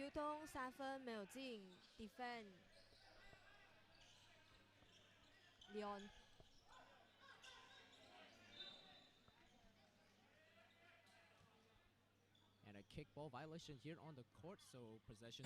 U 东3分没有进 ，defend Leon。And a kickball violation here on the court, so possession.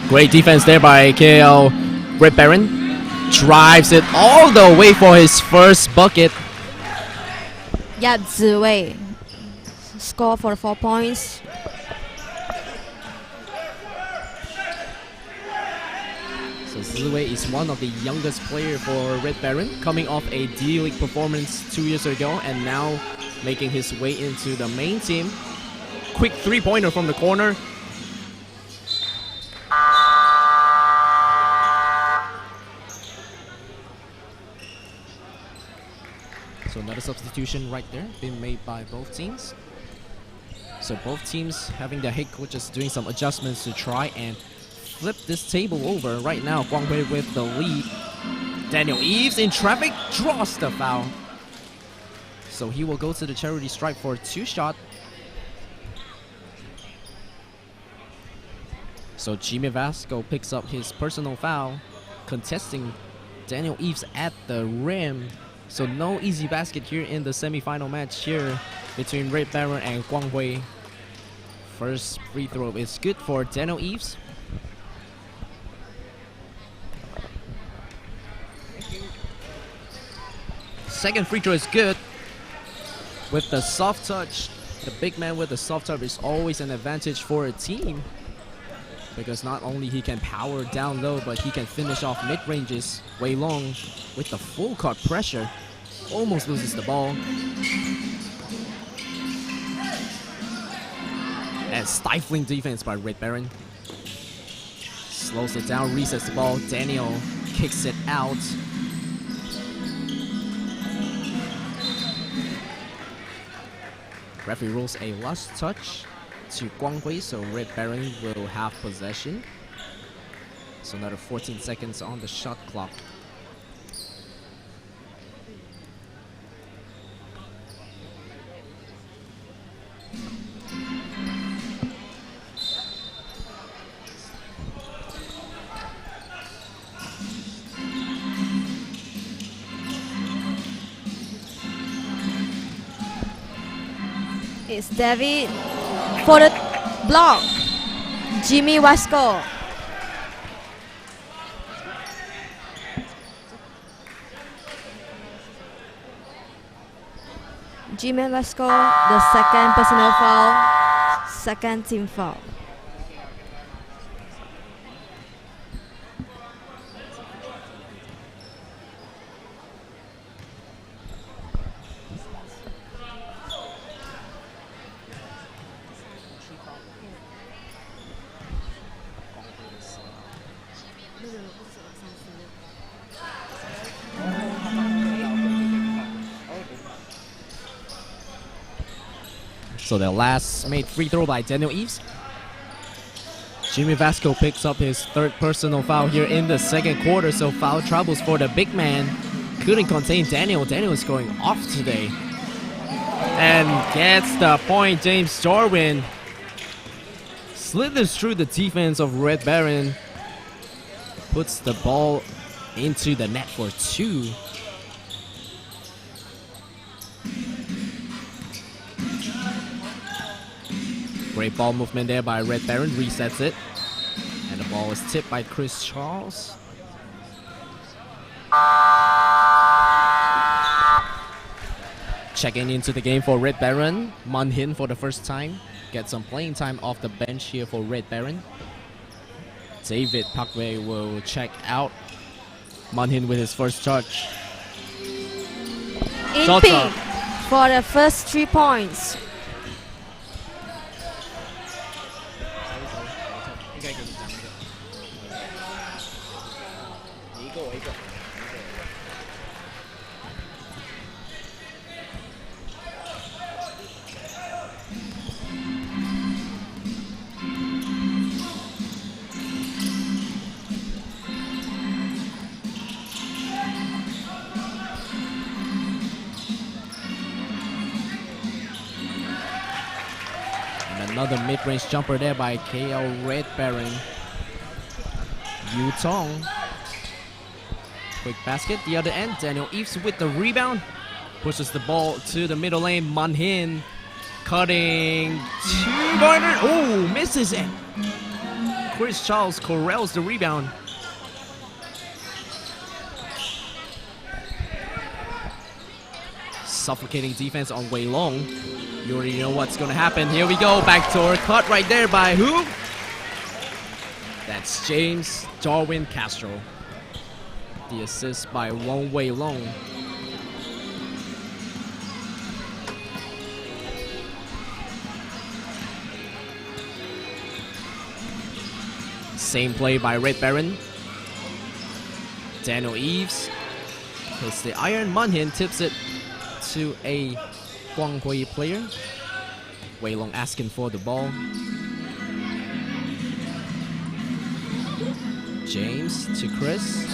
Great defense there by K.L Red Baron. Drives it all the way for his first bucket. Yeah, Ziwei score for 4 points. So Ziwei is one of the youngest player for Red Baron, coming off a D-League performance 2 years ago and now making his way into the main team. Quick three-pointer from the corner. So another substitution right there being made by both teams. So both teams having their head coaches doing some adjustments to try and flip this table over. Right now, Guanghui with the lead. Daniel Eves in traffic draws the foul. So he will go to the charity stripe for a 2-shot. So Jimmy Vasco picks up his personal foul, contesting Daniel Eves at the rim. So no easy basket here in the semi-final match here between Red Baron and Guanghui. First free throw is good for Daniel Eves. Second free throw is good. With the soft touch, the big man with the soft touch is always an advantage for a team, because not only he can power down low, but he can finish off mid-ranges. Wei Long with the full court pressure almost loses the ball. And stifling defense by Red Baron. Slows it down, resets the ball. Daniel kicks it out. Referee rules a last touch to Guanghui, so Red Baron will have possession. So another 14 seconds on the shot clock. It's David for the block. Jimmy Vasco. Jimmy Vasco, the second personal foul, second team foul. So the last made free throw by Daniel Eves. Jimmy Vasco picks up his third personal foul here in the second quarter. So foul troubles for the big man. Couldn't contain Daniel. Daniel is going off today. And gets the point. James Jarwin slithers through the defense of Red Baron. Puts the ball into the net for 2. Great ball movement there by Red Baron. Resets it. And the ball is tipped by Chris Charles. Checking into the game for Red Baron. Mun Hin for the first time. Get some playing time off the bench here for Red Baron. David Parkway will check out. Mun Hin with his first touch. In pink for the first 3 points. Another mid-range jumper there by K.L Red Baron. Yu Tong. Quick basket, the other end. Daniel Eves with the rebound. Pushes the ball to the middle lane. Mun Hin cutting. 2-pointer. Oh, misses it. Chris Charles corrals the rebound. Suffocating defense on Wei Long. You already know what's going to happen. Here we go. Backdoor cut right there by who? That's James Jarwin Castro. The assist by Wong Wei Long. Same play by Red Baron. Daniel Eves hits the iron. Mun Hin tips it to a Guanghui player. Wei Long asking for the ball. James to Chris.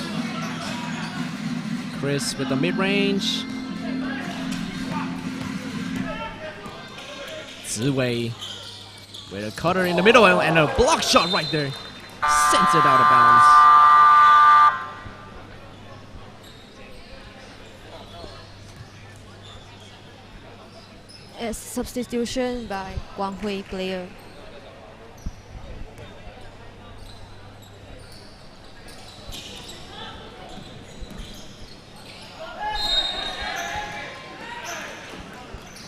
Chris with the mid-range. Ziwei with a cutter in the middle and a block shot right there. Sends it out of bounds. A substitution by Guanghui player.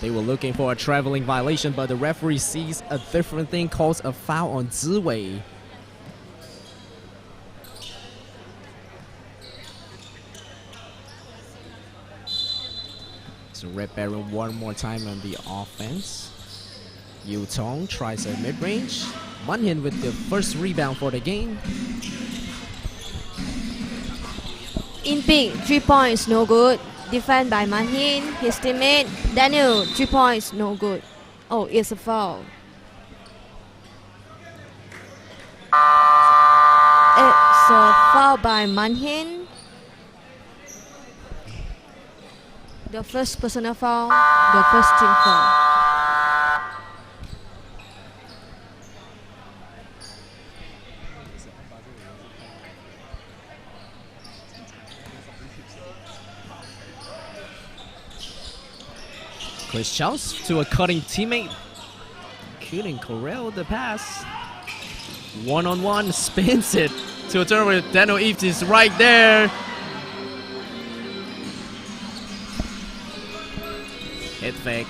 They were looking for a traveling violation, but the referee sees a different thing, calls a foul on Ziwei. So Red Baron one more time on the offense. Yu Tong tries a mid-range. Mun Hin with the first rebound for the game. In pink, 3 points, no good. Defend by Mun Hin, his teammate Daniel, 3 points, no good. Oh, it's a foul. It's a foul by Mun Hin. The first personal foul, the first team foul. Chris Charles to a cutting teammate. Couldn't corral the pass. One-on-one, spins it to a turnover. Daniel Eves is right there. Hit fake.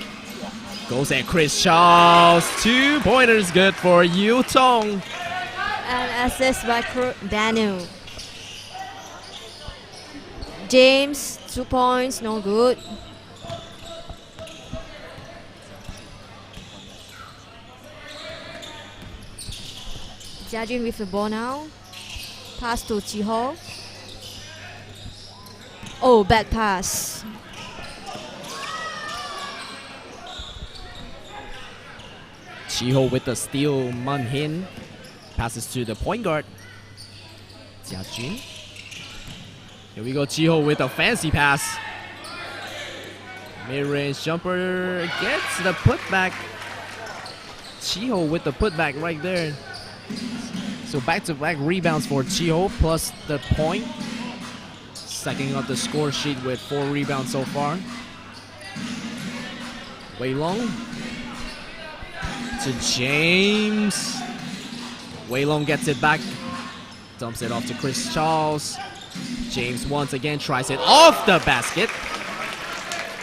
Goes at Chris Charles. 2-pointers good for Yu Tong. And assist by Daniel. James, 2 points, no good. Jiajun with the ball now. Pass to Jiho. Oh, bad pass. Chiho with the steal. Manhin passes to the point guard. Jiajun. Here we go. Chiho with a fancy pass. Mid-range jumper gets the putback. Chiho with the putback right there. So back-to-back rebounds for Chiho plus the point. Second up the score sheet with 4 rebounds so far. Wei Long to James. Wei Long gets it back. Dumps it off to Chris Charles. James once again tries it off the basket.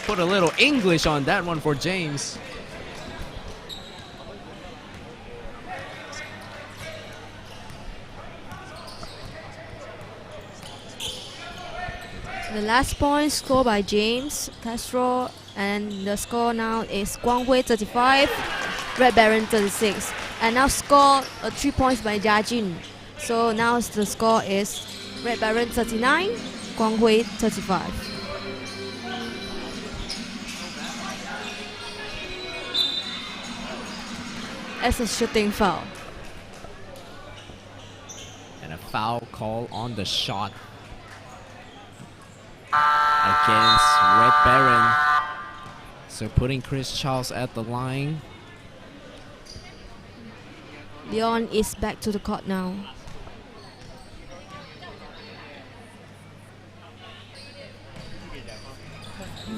Put a little English on that one for James. The last point scored by James Castro, and the score now is Guanghui 35, Red Baron 36. And now score 3 points by Jiajun. So now the score is Red Baron 39, Guanghui 35. As a shooting foul. And a foul call on the shot against Red Baron. So putting Chris Charles at the line. Leon is back to the court now.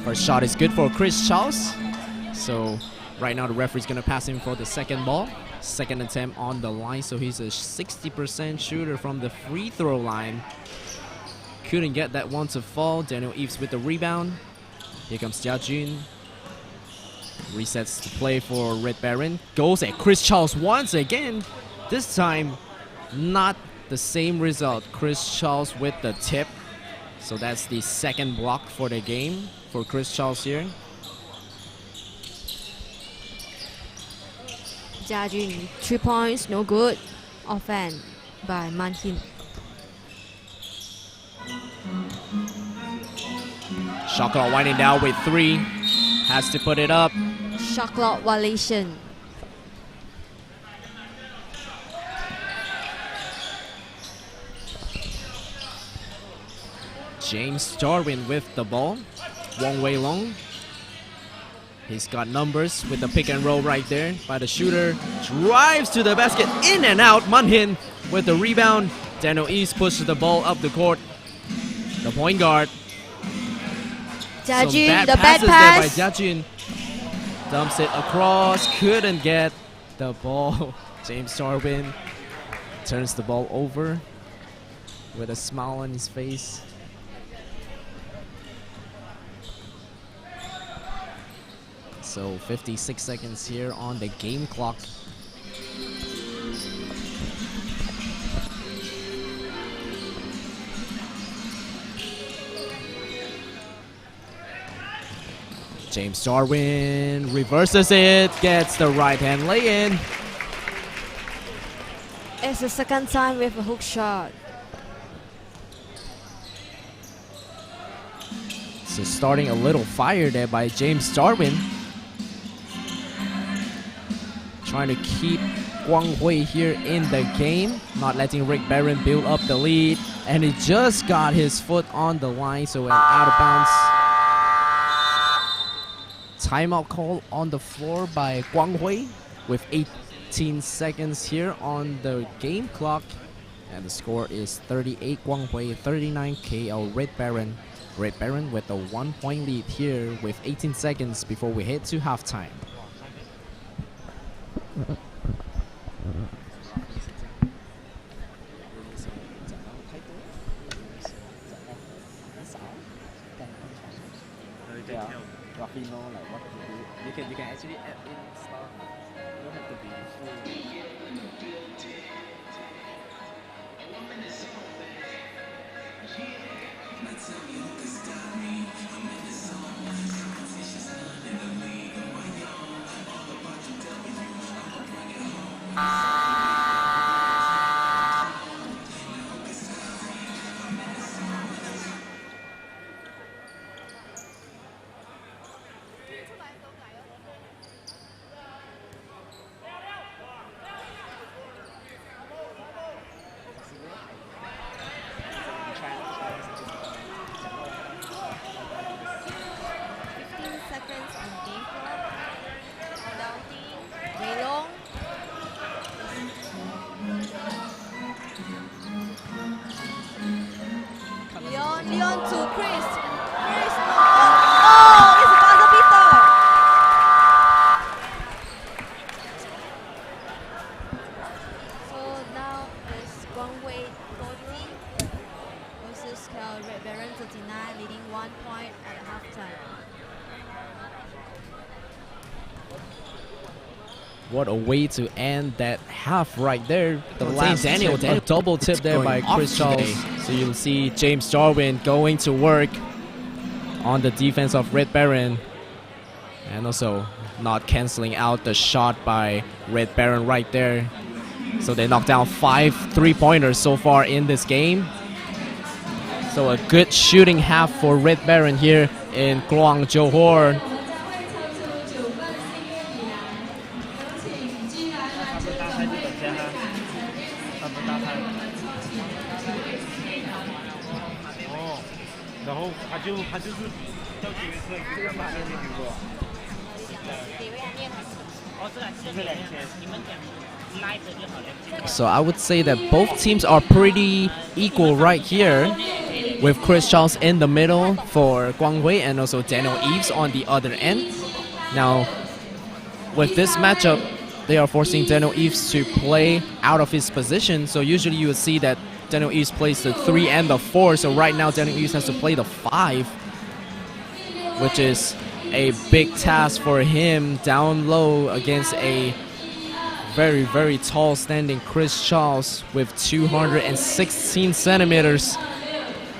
First shot is good for Chris Charles. So right now the referee's gonna pass him for the second ball. Second attempt on the line, so he's a 60% shooter from the free throw line. Couldn't get that one to fall. Daniel Eves with the rebound. Here comes Jiajun. Resets the play for Red Baron. Goes at Chris Charles once again. This time, not the same result. Chris Charles with the tip. So that's the second block for the game for Chris Charles here. Jiajun, 3 points, no good. Offense by Manhin. Shot clock winding down with 3. Has to put it up. Shot clock violation. James Jarwin with the ball. Wong Wei Long. He's got numbers with the pick and roll right there by the shooter. Drives to the basket, in and out. Manhin with the rebound. Daniel East pushes the ball up the court. The point guard. Jiajun, the bad passes pass. there by Jiajun. Dumps it across. Couldn't get the ball. James Jarwin turns the ball over with a smile on his face. So 56 seconds here on the game clock. James Jarwin reverses it, gets the right hand lay-in. It's the second time with a hook shot. So starting a little fire there by James Jarwin. Trying to keep Guanghui here in the game, not letting Red Baron build up the lead. And he just got his foot on the line, so an out of bounds. Timeout call on the floor by Guanghui with 18 seconds here on the game clock. And the score is 38 Guanghui, 39 K.L Red Baron. Red Baron with a 1-point lead here with 18 seconds before we head to halftime. Roughly know like what to do. You can actually add in stuff. You don't have to be full. Chris. Chris. Oh, it's buzzer beater. So now it's Guangwei 40 versus K.L Red Baron 39, leading 1 point at halftime. What a way to end that half right there. The last Daniel, a double tip there by Chris Charles. Today. So you'll see James Jarwin going to work on the defense of Red Baron. And also not canceling out the shot by Red Baron right there. So they knocked down 5 3-pointers so far in this game. So a good shooting half for Red Baron here in Kluang Johor. So I would say that both teams are pretty equal right here, with Chris Charles in the middle for Guangwei and also Daniel Eves on the other end. Now, with this matchup, they are forcing Daniel Eves to play out of his position. So usually you would see that Daniel Eves plays the 3 and the 4. So right now Daniel Eves has to play the 5, which is a big task for him down low against a very, very tall standing Chris Charles with 216 centimeters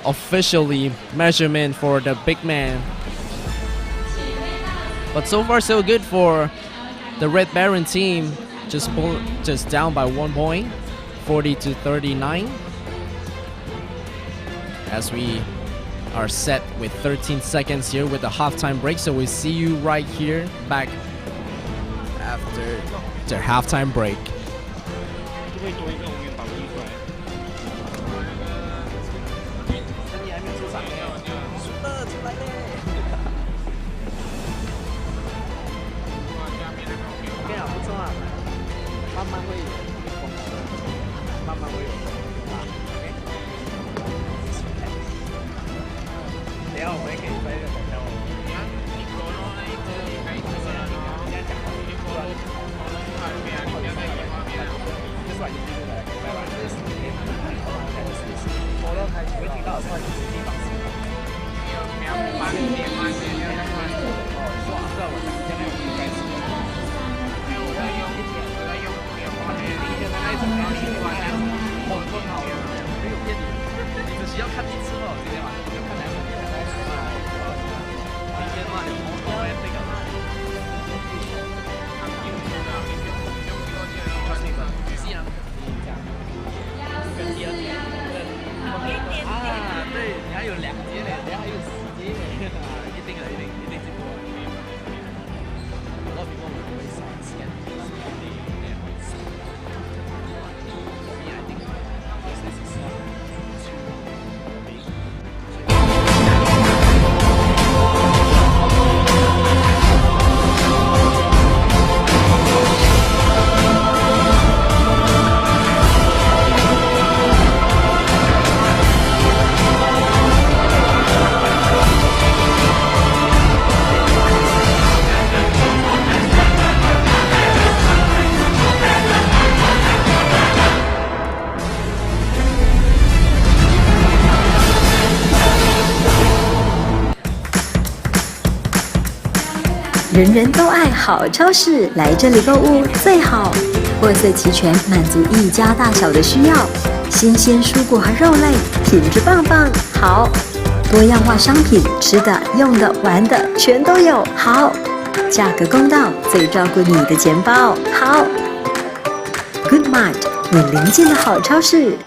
officially measurement for the big man. But so far so good for the Red Baron team, just down by 1 point, 40-39. As we are set with 13 seconds here with the halftime break, so we see you right here back after the halftime break.人人都爱好超市，来这里购物最好，货色齐全，满足一家大小的需要。新鲜蔬果和肉类，品质棒棒，好。多样化商品，吃的、用的、玩的，全都有，好。价格公道，最照顾你的钱包，好。Good Mart， 你邻近的好超市。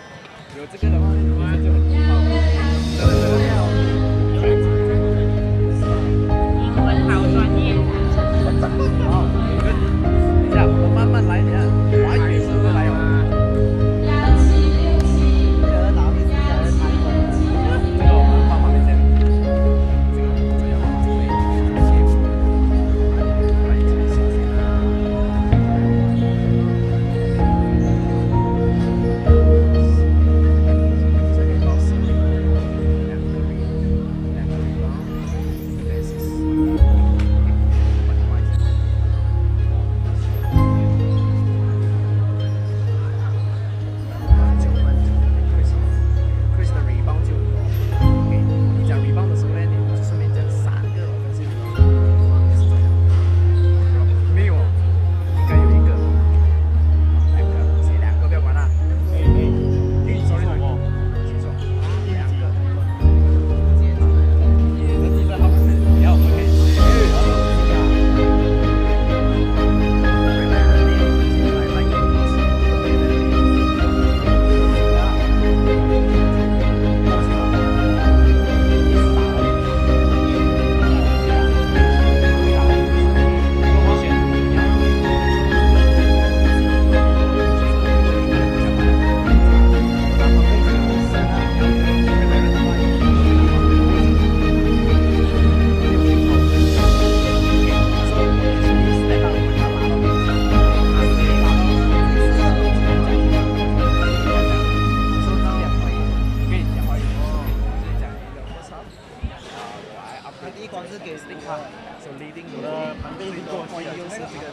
第一关是给 Stick 他，手 leading 旁边一个优势这个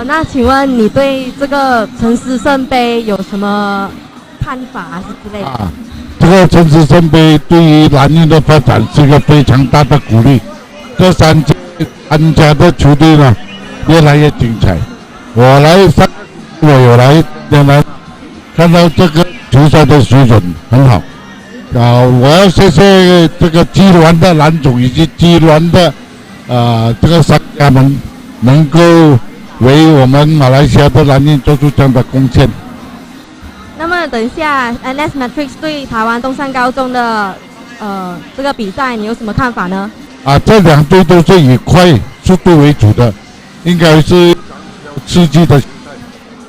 那请问你对这个陈思胜杯有什么看法还是之类的？这个陈思胜杯对于篮运的发展是一个非常大的鼓励。这三届参加的球队呢，越来越精彩。我有来看到这个球赛的水准很好。我要谢谢这个基đoàn的篮总以及基đoàn的这个商家们，能够为我们马来西亚的篮运做出这样的贡献。那么等一下 NS Matrix 对台湾东山高中的这个比赛，你有什么看法呢？这两队都是以快速度为主的，应该是刺激的。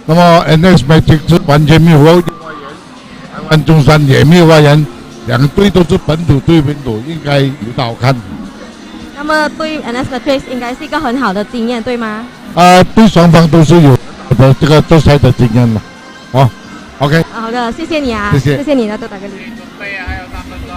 那么 NS Matrix 完全没有外援，台湾中山也没有外援，两队都是本土对本土，应该有的好看。那么对 NS Matrix 应该是一个很好的经验，对吗？对双方都是有的这个做赛的经验了。OK。好的，谢谢你啊，谢谢你，那多打个礼。准备还有3分钟。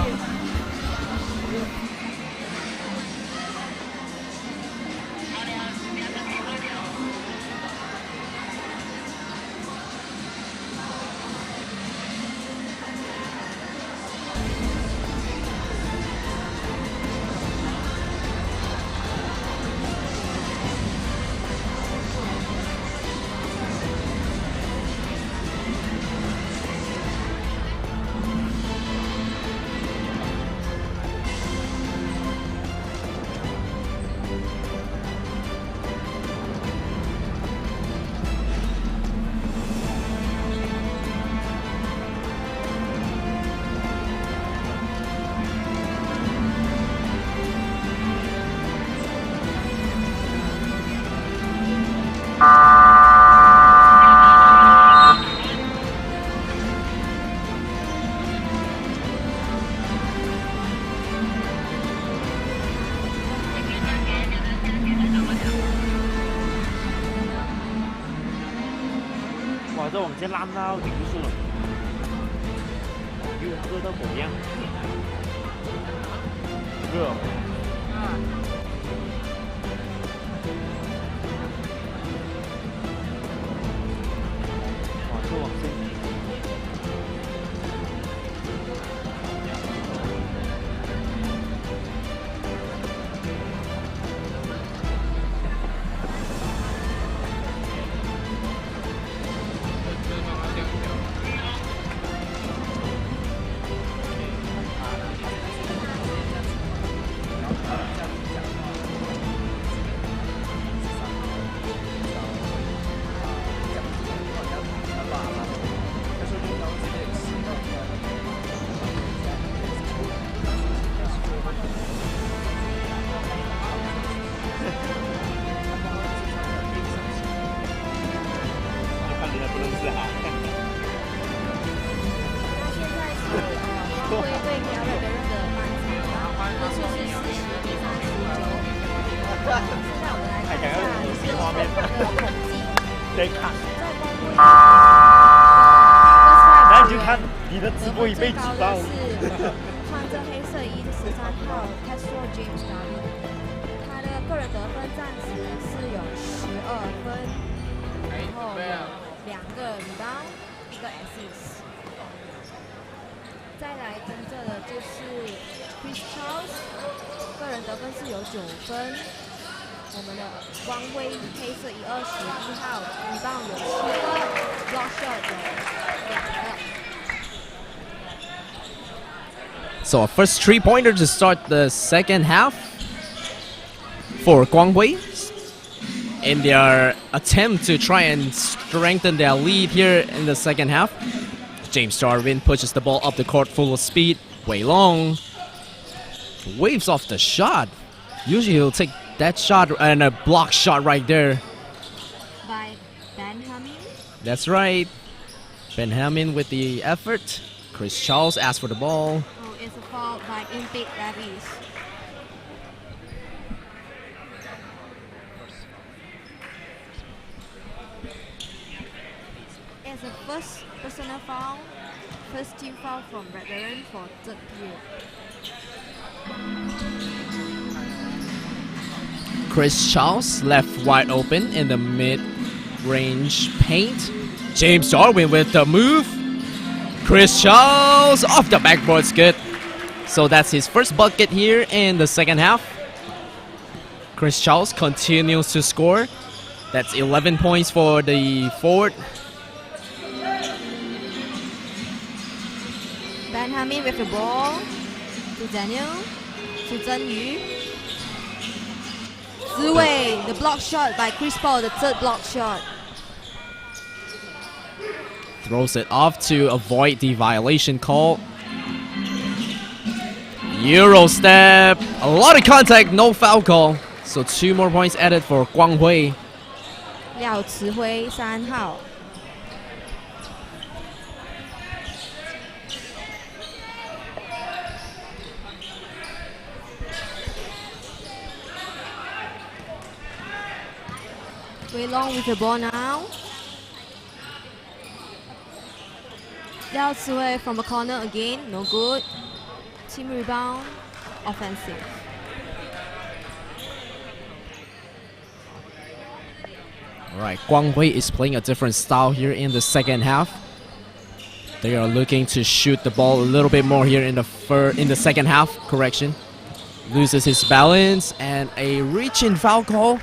哇，这我们先烂到顶住了，又热到狗样，热。哇，这往前。光辉对 K.L Red Baron 的半场，分数是40比39。现在我们来看一下这个的统计。得看。在光辉那你就看你的直播已被举报了。是穿着黑色衣的13号 K.L James Baron， 他的个人得分暂时是有12分，然后有2个rebound，1个 assist。再来跟着的就是 Chris Charles， 个人得分是有9分。我们的光辉黑色121号rebound有7个 ，block shot 有2个。So a first 3-pointer to start the second half for Guanghui in their attempt to try and strengthen their lead here in the second half. James Darwin pushes the ball up the court full of speed. Wei Long waves off the shot. Usually he'll take that shot and a block shot right there. By Benjamin. That's right. Benjamin with the effort. Chris Charles asks for the ball. Oh, it's a foul by Impic Davies. It's a first personal foul, first team foul from Red Baron for third period. Chris Charles left wide open in the mid-range paint. James Darwin with the move. Chris Charles off the backboard's good. So that's his first bucket here in the second half. Chris Charles continues to score. That's 11 points for the forward. Benjamin with the ball to Daniel, to Zhenyu. Ziwei, the block shot by Chris Paul, the third block shot. Throws it off to avoid the violation call. Euro step. A lot of contact, no foul call. So 2 more points added for Guanghui. 廖慈辉3号。Wei Long with the ball now. That's away from the corner again. No good. Team rebound. Offensive. All right, Guanghui is playing a different style here in the second half. They are looking to shoot the ball a little bit more here in the second half. Correction. Loses his balance and a reach-in foul call.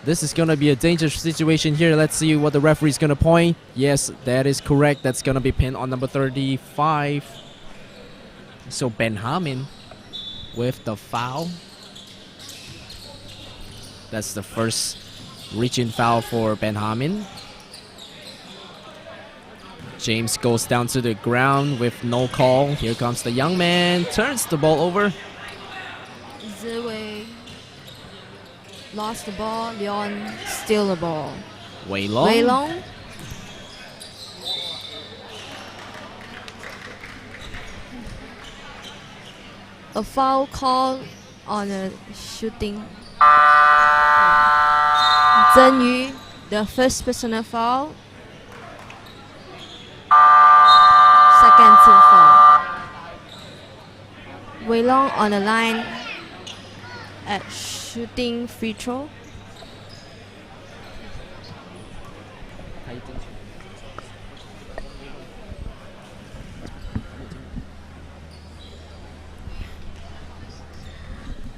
This is going to be a dangerous situation here. Let's see what the referee is going to point. Yes, that is correct. That's going to be pinned on number 35. So Benjamin with the foul. That's the first reach-in foul for Benjamin. James goes down to the ground with no call. Here comes the young man. Turns the ball over. Ziwei lost the ball. Leon steal the ball. Wei Long. Wei Long. A foul call on a shooting. Zheng Yu, the first personal foul. Second team foul. Wei Long on the line at shooting free throw.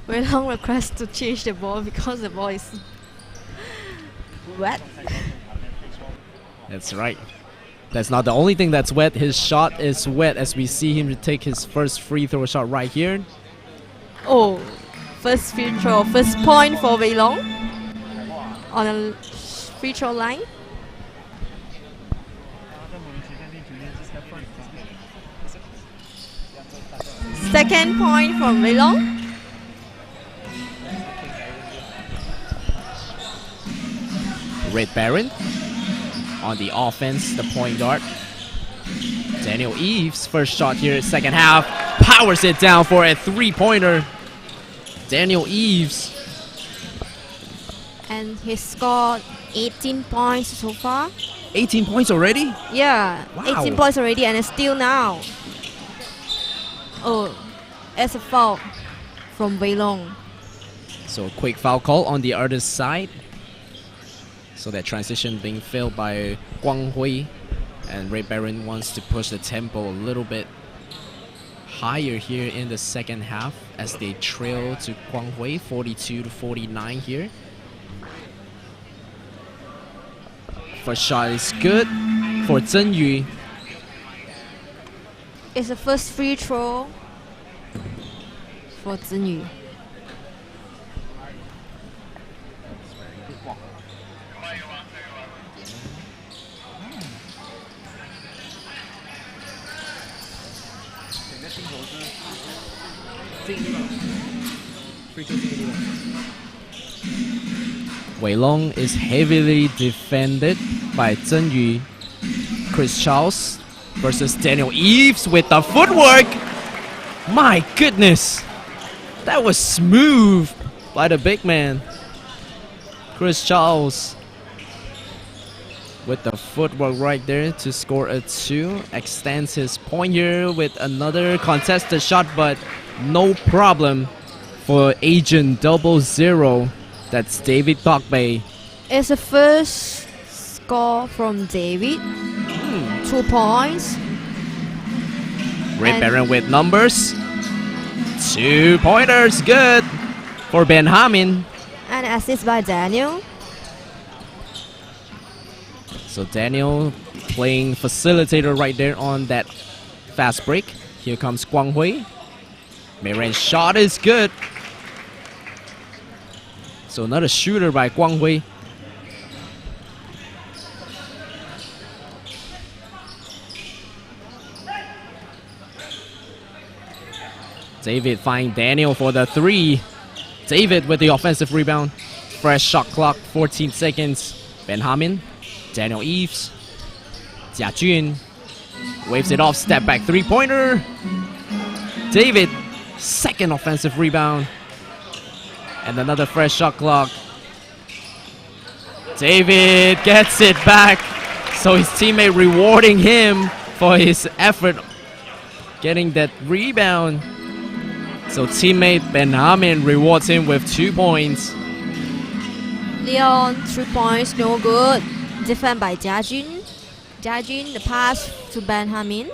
Wei Long requests to change the ball because the ball is wet. That's right. That's not the only thing that's wet. His shot is wet as we see him take his first free throw shot right here. Oh, first free throw, first point for Wei Long on a free throw line. Second point from Wei Long. Red Baron on the offense, the point guard. Daniel Eves, first shot here, second half, powers it down for a three-pointer. Daniel Eves. And he scored 18 points so far. 18 points already? Yeah, Wow. 18 points already, and it's still now. Oh, it's a foul from Wei Long. So a quick foul call on the other side. So that transition being filled by Guanghui, and Red Baron wants to push the tempo a little bit higher here in the second half as they trail to Guanghui 42-49 here. First shot is good for Zheng Yu. It's the first free throw for Zheng Yu. Wei Long is heavily defended by Zheng Yu. Chris Charles versus Daniel Eves with the footwork. My goodness, that was smooth by the big man. Chris Charles with the footwork right there to score a 2. Extends his point here with another contested shot, but no problem for Agent 00. That's David Tokbei. It's the first score from David. 2 points. Red And- Baron with numbers. 2 pointers, good for Benjamin. And assist by Daniel. So Daniel playing facilitator right there on that fast break. Here comes Guanghui. Mid-range shot is good. So another shooter by Guanghui. David finds Daniel for the 3. David with the offensive rebound. Fresh shot clock, 14 seconds. Benjamin, Daniel Eves, Jia Jun waves it off, step back 3-pointer. David, second offensive rebound. And another fresh shot clock. David gets it back. So his teammate rewarding him for his effort getting that rebound. So teammate Benjamin rewards him with 2 points. Leon, 3 points, no good. Defend by Jiajun. Jiajun, the pass to Benjamin.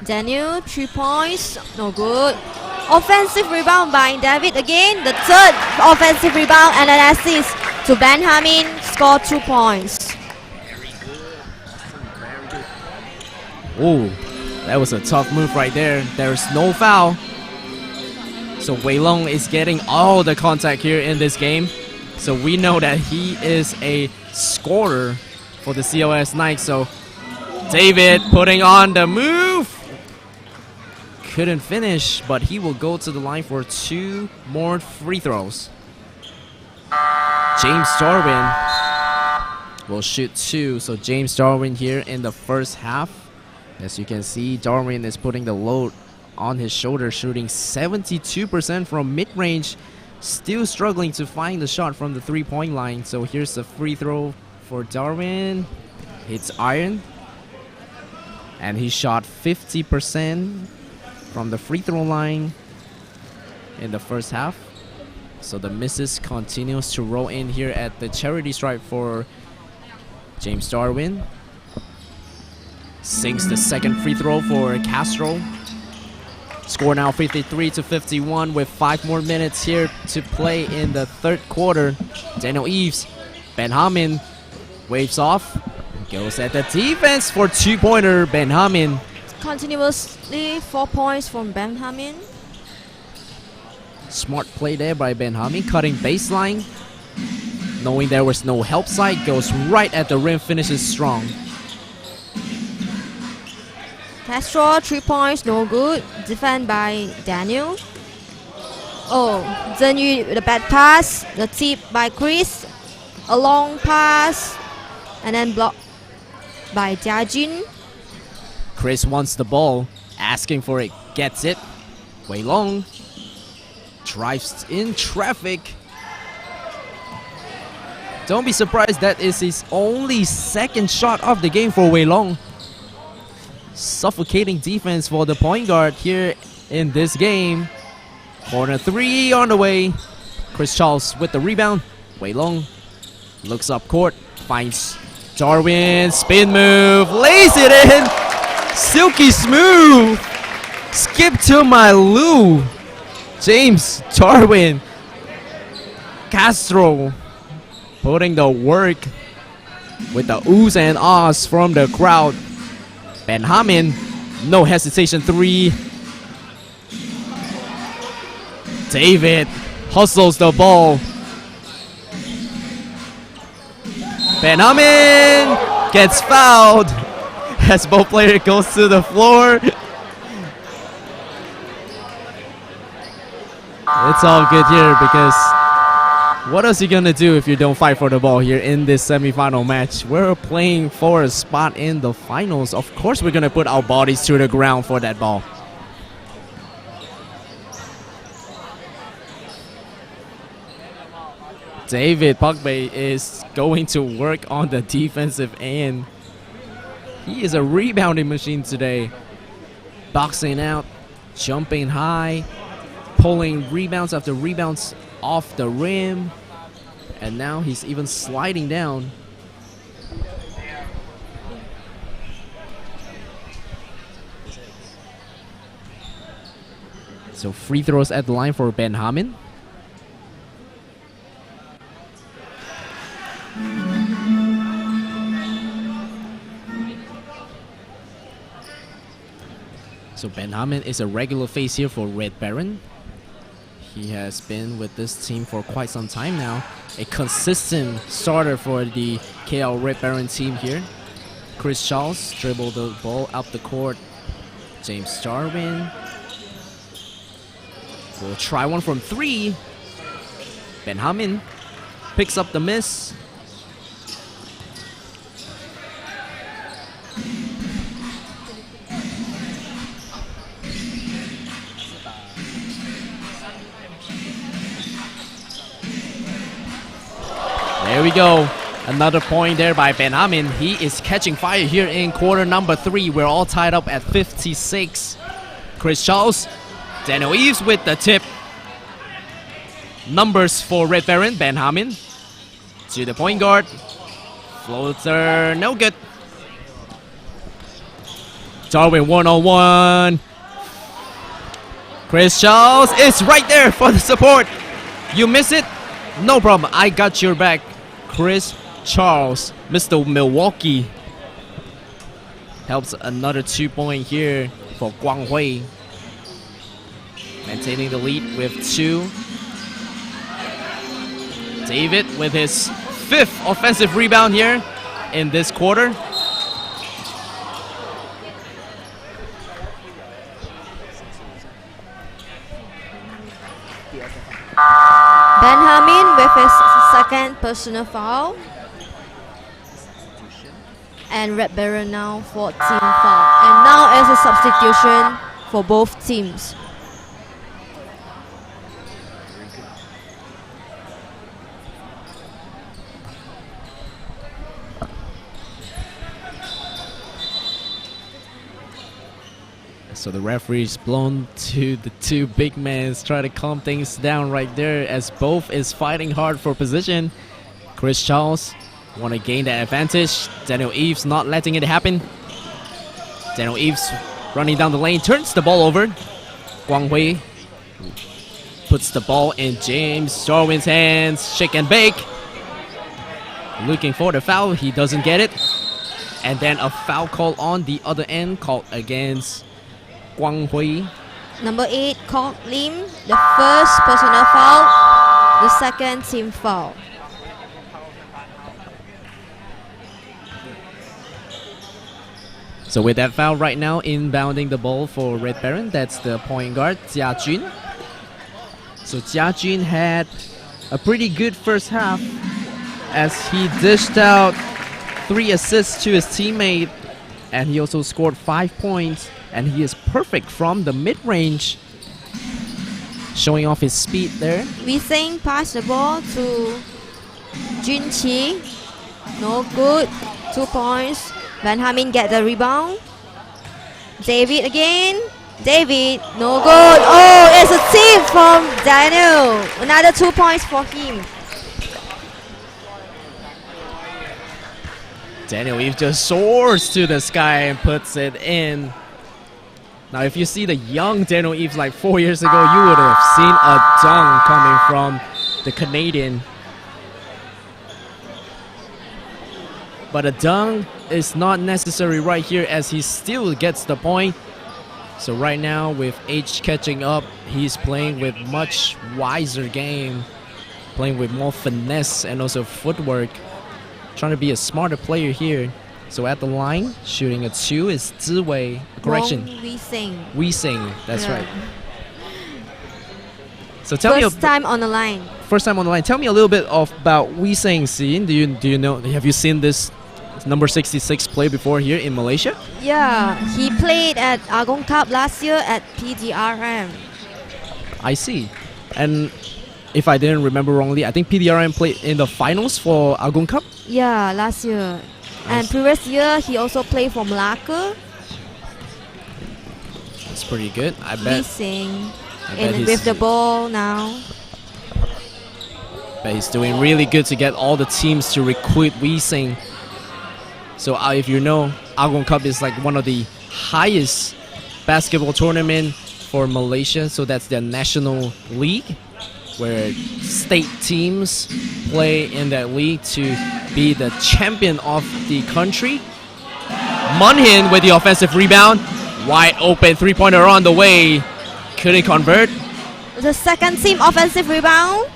Daniel, 3 points, no good. Offensive rebound by David again. The third offensive rebound and an assist to Benjamin. Score 2 points. Ooh, that was a tough move right there. There's no foul. So Wei Long is getting all the contact here in this game. So we know that he is a scorer for the COS Knights. So David putting on the move. Couldn't finish, but he will go to the line for 2 more free throws. James Darwin will shoot 2. So James Darwin here in the first half. As you can see, Darwin is putting the load on his shoulder, shooting 72% from mid-range. Still struggling to find the shot from the 3-point line. So here's the free throw for Darwin. Hits iron. And he shot 50% from the free throw line in the first half. So the misses continues to roll in here at the charity stripe for James Darwin. Sinks the second free throw for Castro. Score now 53-51 with 5 more minutes here to play in the third quarter. Daniel Eves, Benjamin waves off. Goes at the defense for 2-pointer, Benjamin. Continuously 4 points from Benjamin. Smart play there by Benjamin, cutting baseline. Knowing there was no help side, goes right at the rim, finishes strong. Castro, 3 points, no good. Defend by Daniel. Oh, Zhenyu with a bad pass. The tip by Chris. A long pass. And then blocked by Jiajun. Chris wants the ball, asking for it, gets it. Wei Long drives in traffic. Don't be surprised, that is his only second shot of the game for Wei Long. Suffocating defense for the point guard here in this game. Corner 3 on the way. Chris Charles with the rebound. Wei Long looks up court, finds Darwin, spin move, lays it in. Silky smooth. Skip to my Lou. James Darwin. Castro putting the work with the oohs and ahs from the crowd. Benjamin, no hesitation, 3. David hustles the ball. Benjamin gets fouled as both players goes to the floor. It's all good here because what else you gonna do if you don't fight for the ball here in this semi-final match? We're playing for a spot in the finals. Of course we're gonna put our bodies to the ground for that ball. David Pogbe is going to work on the defensive end. He is a rebounding machine today. Boxing out, jumping high, pulling rebounds after rebounds off the rim, and now he's even sliding down. So free throws at the line for Benjamin. So Benjamin is a regular face here for Red Baron. He has been with this team for quite some time now. A consistent starter for the K.L Red Baron team here. Chris Charles dribbled the ball up the court. James Darwin will try one from 3. Benjamin picks up the miss. There we go. Another point there by Benjamin. He is catching fire here in quarter number 3. We're all tied up at 56. Chris Charles, Daniel Eves with the tip. Numbers for Red Baron, Benjamin to the point guard. Floater, no good. Darwin 1-on-1. Chris Charles is right there for the support. You miss it? No problem. I got your back. Chris Charles, Mr. Milwaukee, helps another 2-point here for Guanghui. Maintaining the lead with 2. David with his 5th offensive rebound here in this quarter. Benjamin with his 2nd personal foul. And Red Baron now 14 foul. And now as a substitution for both teams. So the referee's blown to the 2 big men, try to calm things down right there as both is fighting hard for position. Chris Charles want to gain that advantage. Daniel Eves not letting it happen. Daniel Eves running down the lane, turns the ball over. Guanghui puts the ball in James Darwin's hands. Shake and bake. Looking for the foul, he doesn't get it. And then a foul call on the other end called against Guanghui. Number 8, K.L Lim, the 1st personal foul, the 2nd team foul. So with that foul right now, inbounding the ball for Red Baron, that's the point guard, Jia Jun. So Jia Jun had a pretty good first half as he dished out 3 assists to his teammate, and he also scored 5 points, and he is perfect from the mid-range, showing off his speed there. Wei Sing pass the ball to Jun Qi. No good. 2 points. Benjamin get the rebound. David again. David, no good. Oh, it's a tip from Daniel. Another 2 points for him. Daniel Eves just soars to the sky and puts it in. Now, if you see the young Daniel Eves like 4 years ago, you would have seen a dunk coming from the Canadian. But a dunk is not necessary right here as he still gets the point. So right now, with age catching up, he's playing with much wiser game, playing with more finesse and also footwork, trying to be a smarter player here. So at the line, shooting a 2 is Ziwei. Correction. Wei Sing. Wei Sing. That's Yeah. right. So tell First me, time on the line. first time on the line. Tell me a little bit about Wei Sing. Scene. Do you know? Have you seen this number 66 play before here in Malaysia? Yeah, he played at Agong Cup last year at PDRM. I see. And if I didn't remember wrongly, I think PDRM played in the finals for Agong Cup. Yeah, last year. And Nice. previous year, he also played for Malacca. It's pretty good. I Wei bet. Sing. I bet And with the ball now. But he's doing really good to get all the teams to recruit Wei Sing. So if you know, Agong Cup is like one of the highest basketball tournament for Malaysia. So that's their national league, where state teams play in that league to be the champion of the country. Munhin with the offensive rebound. Wide open three-pointer on the way. Couldn't convert. The 2nd team offensive rebound.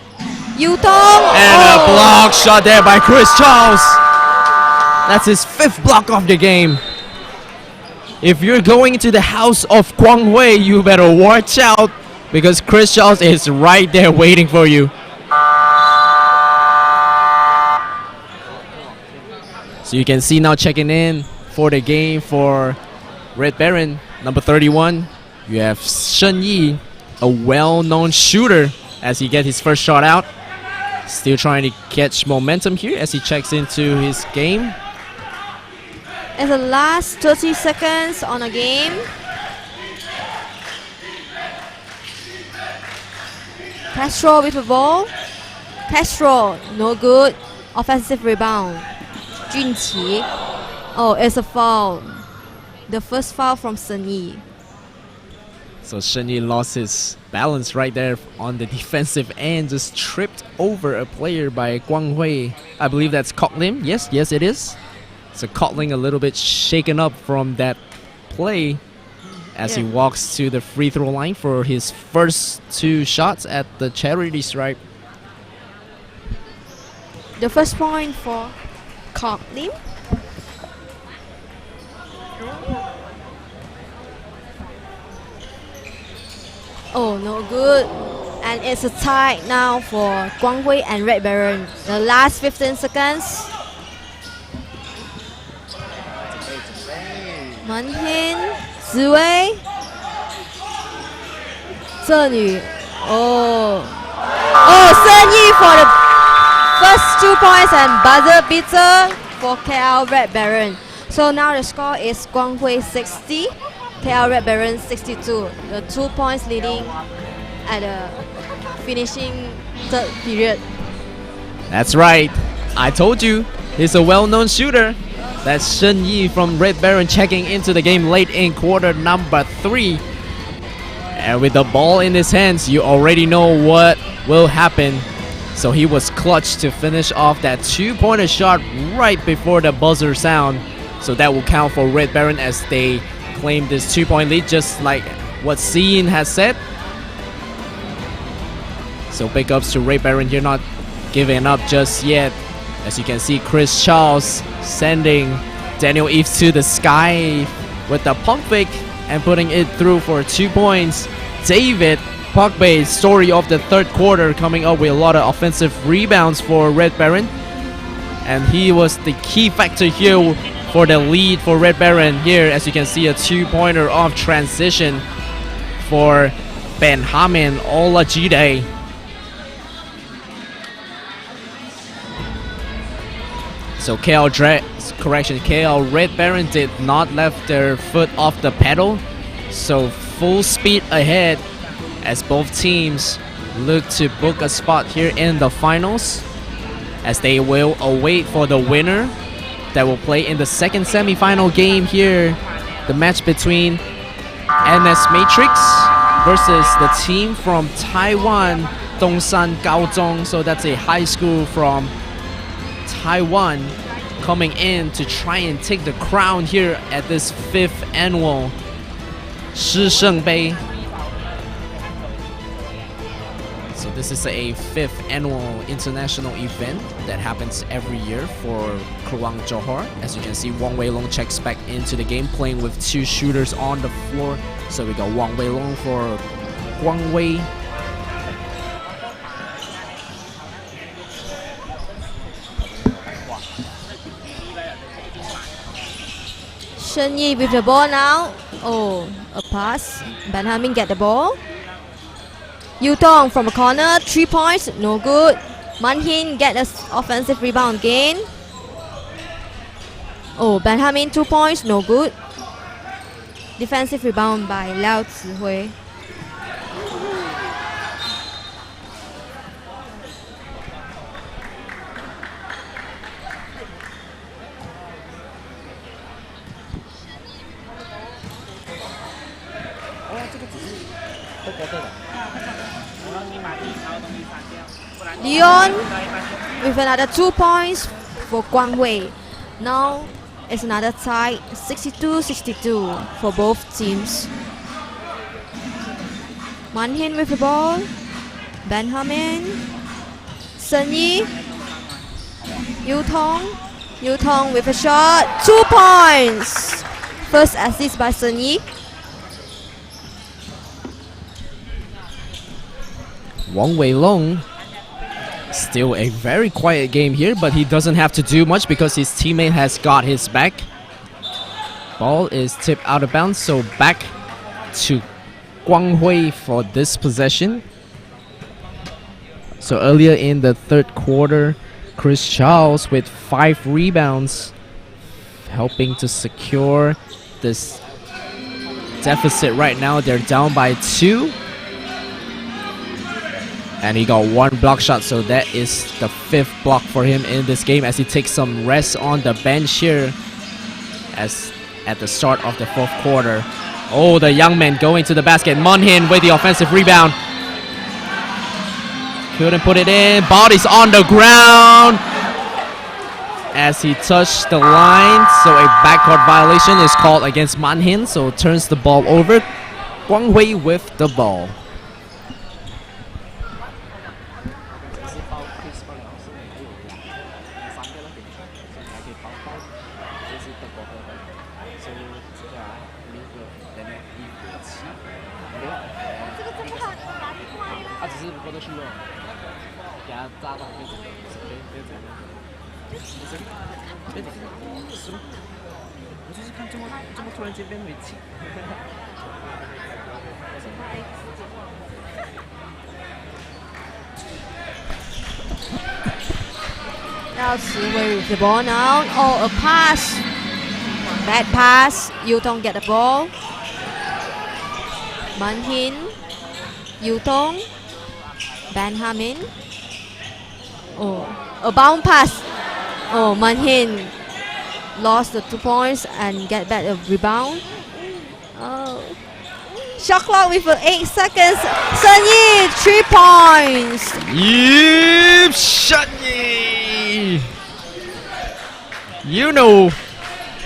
Yutong. And a block shot there by Chris Charles. That's his 5th block of the game. If you're going to the house of Guanghui, you better watch out because Chris Charles is right there waiting for you. So you can see now checking in for the game for Red Baron, number 31. You have Shen Yi, a well-known shooter, as he gets his first shot out. Still trying to catch momentum here as he checks into his game. It's the last 30 seconds on a game. Castro with the ball. Castro, no good. Offensive rebound. Junqi. Oh, it's a foul. The first foul from Shen Yi. So Shen Yi lost his balance right there on the defensive end, just tripped over a player by Guang Hui. I believe that's Coughlin. Yes, it is. So Coughlin a little bit shaken up from that play as he walks to the free throw line for his first 2 shots at the charity stripe. The first point for Coughlin. Oh, no good. And it's a tie now for Guang Hui and Red Baron. The last 15 seconds. Manhin, Ziwei, Zhenyu. Oh, Shen Yi for the first 2 points and buzzer beater for K.L Red Baron. So now the score is Guang Hui 60, K.L Red Baron 62. The 2 points leading at the finishing third period. That's right. I told you, he's a well-known shooter. That's Shen Yi from Red Baron checking into the game late in quarter number 3. And with the ball in his hands, you already know what will happen. So he was clutch to finish off that 2-pointer shot right before the buzzer sound. So that will count for Red Baron as they claim this 2-point lead, just like what Sean has said. So big ups to Red Baron here, not giving up just yet. As you can see, Chris Charles sending Daniel Eves to the sky with the pump fake and putting it through for 2 points. David Pogba's story of the third quarter, coming up with a lot of offensive rebounds for Red Baron. And he was the key factor here for the lead for Red Baron here. As you can see, a 2-pointer off transition for Benjamin Olajide. So K.L Red Baron did not left their foot off the pedal. So full speed ahead as both teams look to book a spot here in the finals, as they will await for the winner that will play in the second semi-final game here. The match between NS Matrix versus the team from Taiwan, Dongsan Gaozhong. So that's a high school from Taiwan coming in to try and take the crown here at this 5th annual Shi Sheng Bei. So this is a 5th annual international event that happens every year for Kluang Johor. As you can see, Wang Weilong checks back into the game, playing with 2 shooters on the floor. So we got Wang Weilong for Guang Wei. Shen Yi with the ball now. Oh, a pass. Benjamin get the ball. Yu Tong from the corner, 3 points, no good. Manhin get an offensive rebound again. Oh, Benjamin 2 points, no good. Defensive rebound by Liao Zihui. Leon with another 2 points for Guang Hui. Now it's another tie, 62-62 for both teams. Manhin with the ball. Benjamin. Shen Yi. Yu Tong with a shot. 2 points. First assist by Shen Yi. Wang Weilong, still a very quiet game here, but he doesn't have to do much because his teammate has got his back. Ball is tipped out of bounds, so back to Guang Hui for this possession. So earlier in the third quarter, Chris Charles with 5 rebounds, helping to secure this deficit right now. They're down by 2. And he got 1 block shot, so that is the 5th block for him in this game as he takes some rest on the bench here as at the start of the 4th quarter. Oh, the young man going to the basket. Munhin with the offensive rebound. Couldn't put it in. Body's on the ground as he touched the line. So a backcourt violation is called against Munhin, so turns the ball over. Guang Hui with the ball. Now Siwei with the ball now. Oh, a pass. Bad pass. Yutong get the ball. Munhin. Yutong. Benjamin. Oh, a bounce pass. Oh, Munhin lost the 2 points and get back a rebound. Oh. Shot clock with 8 seconds. Sun Yi, 3 points. Yep, Shunyi. You know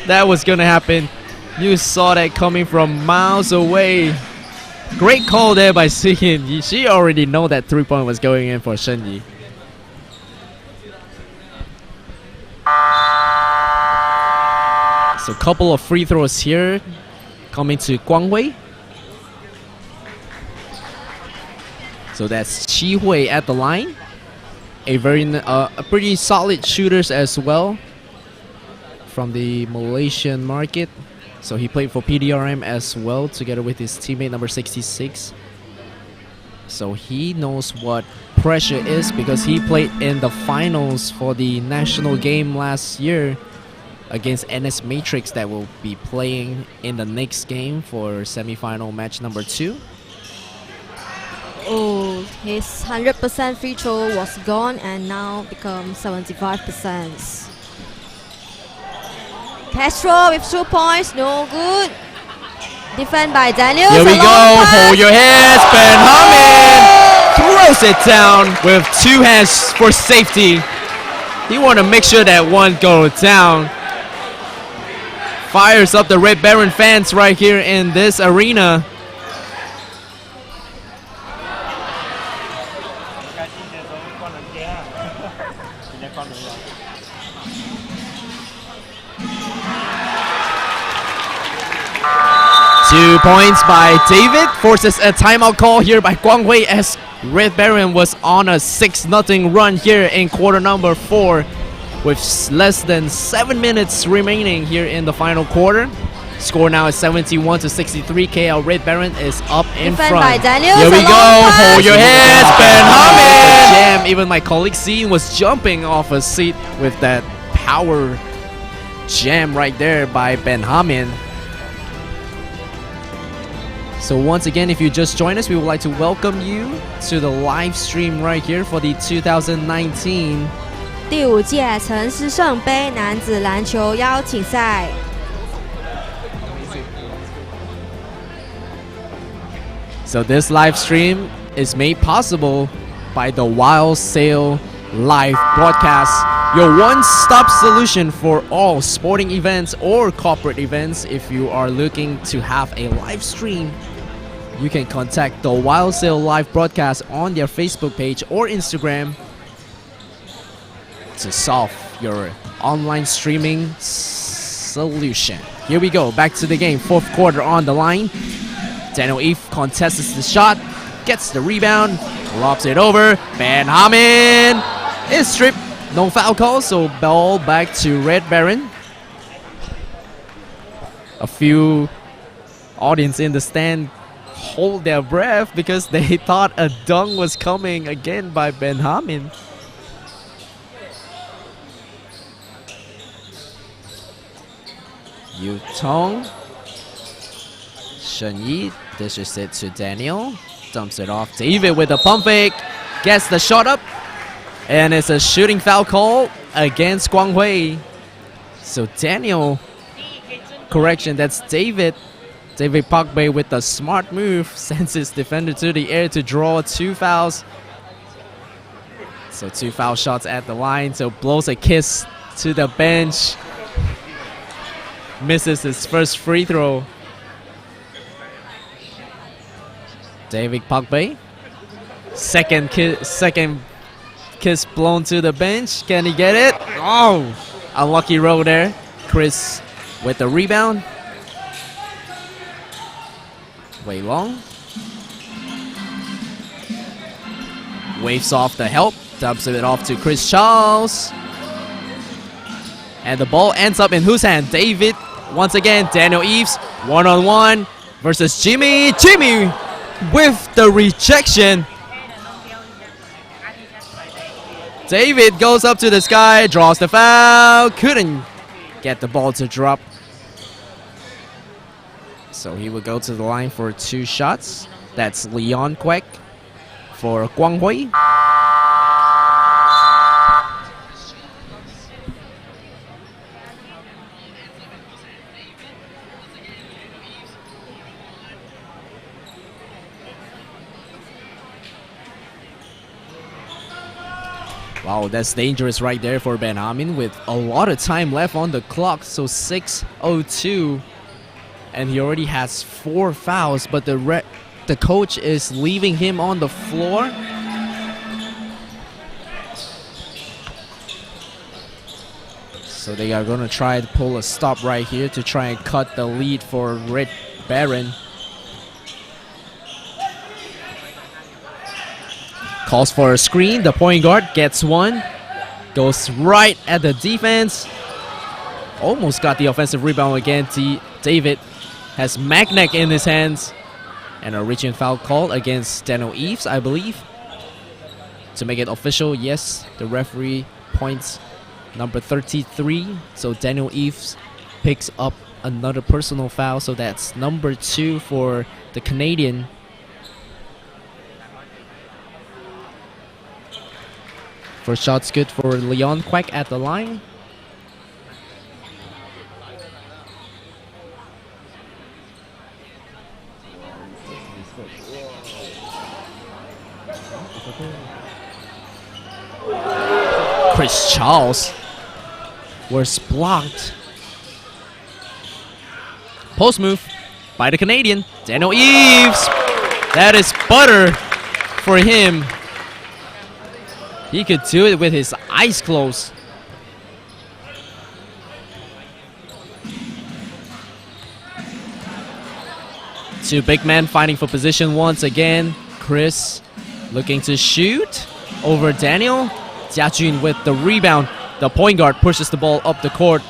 that was gonna happen. You saw that coming from miles away. Great call there by Sihin. She already know that 3-point was going in for Shunyi. So couple of free throws here coming to Guang Hui. So that's Chi Hui at the line. A pretty solid shooters as well from the Malaysian market. So he played for PDRM as well together with his teammate number 66. So he knows what pressure is because he played in the finals for the national game last year against NS Matrix that will be playing in the next game for semi-final match number 2. Oh, his 100% free throw was gone and now becomes 75%. Castro with 2 points, no good. Defend by Daniel. Here we go. Hold your hands. Ben Hammond throws it down with 2 hands for safety. He want to make sure that one goes down. Fires up the Red Baron fans right here in this arena. Two points by David forces a timeout call here by Guang Hui as Red Baron was on a 6-0 run here in quarter number 4 with less than 7 minutes remaining here in the final quarter. Score now is 71-63. K.L Red Baron is up in Defend front. by Daniel. Here we go. Pass. Hold your hands, Ben Hammond. Jam. Even my colleague Sean was jumping off a seat with that power jam right there by Ben Hammond. So once again, if you just joined us, we would like to welcome you to the live stream right here for the 2019第5届陈思胜杯男子篮球邀请赛。So this live stream is made possible by the Wild Sail Live Broadcast, your one-stop solution for all sporting events or corporate events. If you are looking to have a live stream, you can contact the Wild Sail Live Broadcast on their Facebook page or Instagram to solve your online streaming solution. Here we go, back to the game, 4th quarter on the line. Daniel Eve contests the shot, gets the rebound, lobs it over. Ben Hammond is stripped, no foul call, so ball back to Red Baron. A few audience in the stand hold their breath because they thought a dunk was coming again by Benjamin. Yu Tong. Shen Yi dishes it to Daniel. Dumps it off. David with a pump fake. Gets the shot up. And it's a shooting foul call against Guang Hui. So Daniel, correction, that's David. David Park Bay with a smart move. Sends his defender to the air to draw 2 fouls. So 2 foul shots at the line. So blows a kiss to the bench. Misses his first free throw. David Park Bay. Second kiss blown to the bench. Can he get it? Oh! Unlucky roll there. Chris with the rebound. Wei Long. Waves off the help. Dumps it off to Chris Charles. And the ball ends up in whose hand? David. Once again, Daniel Eves. One-on-one versus Jimmy. Jimmy with the rejection. David goes up to the sky, draws the foul. Couldn't get the ball to drop. So he will go to the line for 2 shots. That's Leon Kwek for Guang Hui. Wow, that's dangerous right there for Benjamin with a lot of time left on the clock. So 6:02. And he already has 4 fouls, but the coach is leaving him on the floor. So they are going to try to pull a stop right here to try and cut the lead for Red Baron. Calls for a screen. The point guard gets one. Goes right at the defense. Almost got the offensive rebound again. David has Magnek in his hands. And a reaching foul call against Daniel Eves, I believe. To make it official, yes, the referee points number 33. So Daniel Eves picks up another personal foul. So that's number 2 for the Canadian. First shot's good for Leon Kwek at the line. Chris Charles was blocked. Post move by the Canadian. Daniel Eves. That is butter for him. He could do it with his eyes closed. Two big men fighting for position once again. Chris looking to shoot over Daniel. Jiajun with the rebound. The point guard pushes the ball up the court.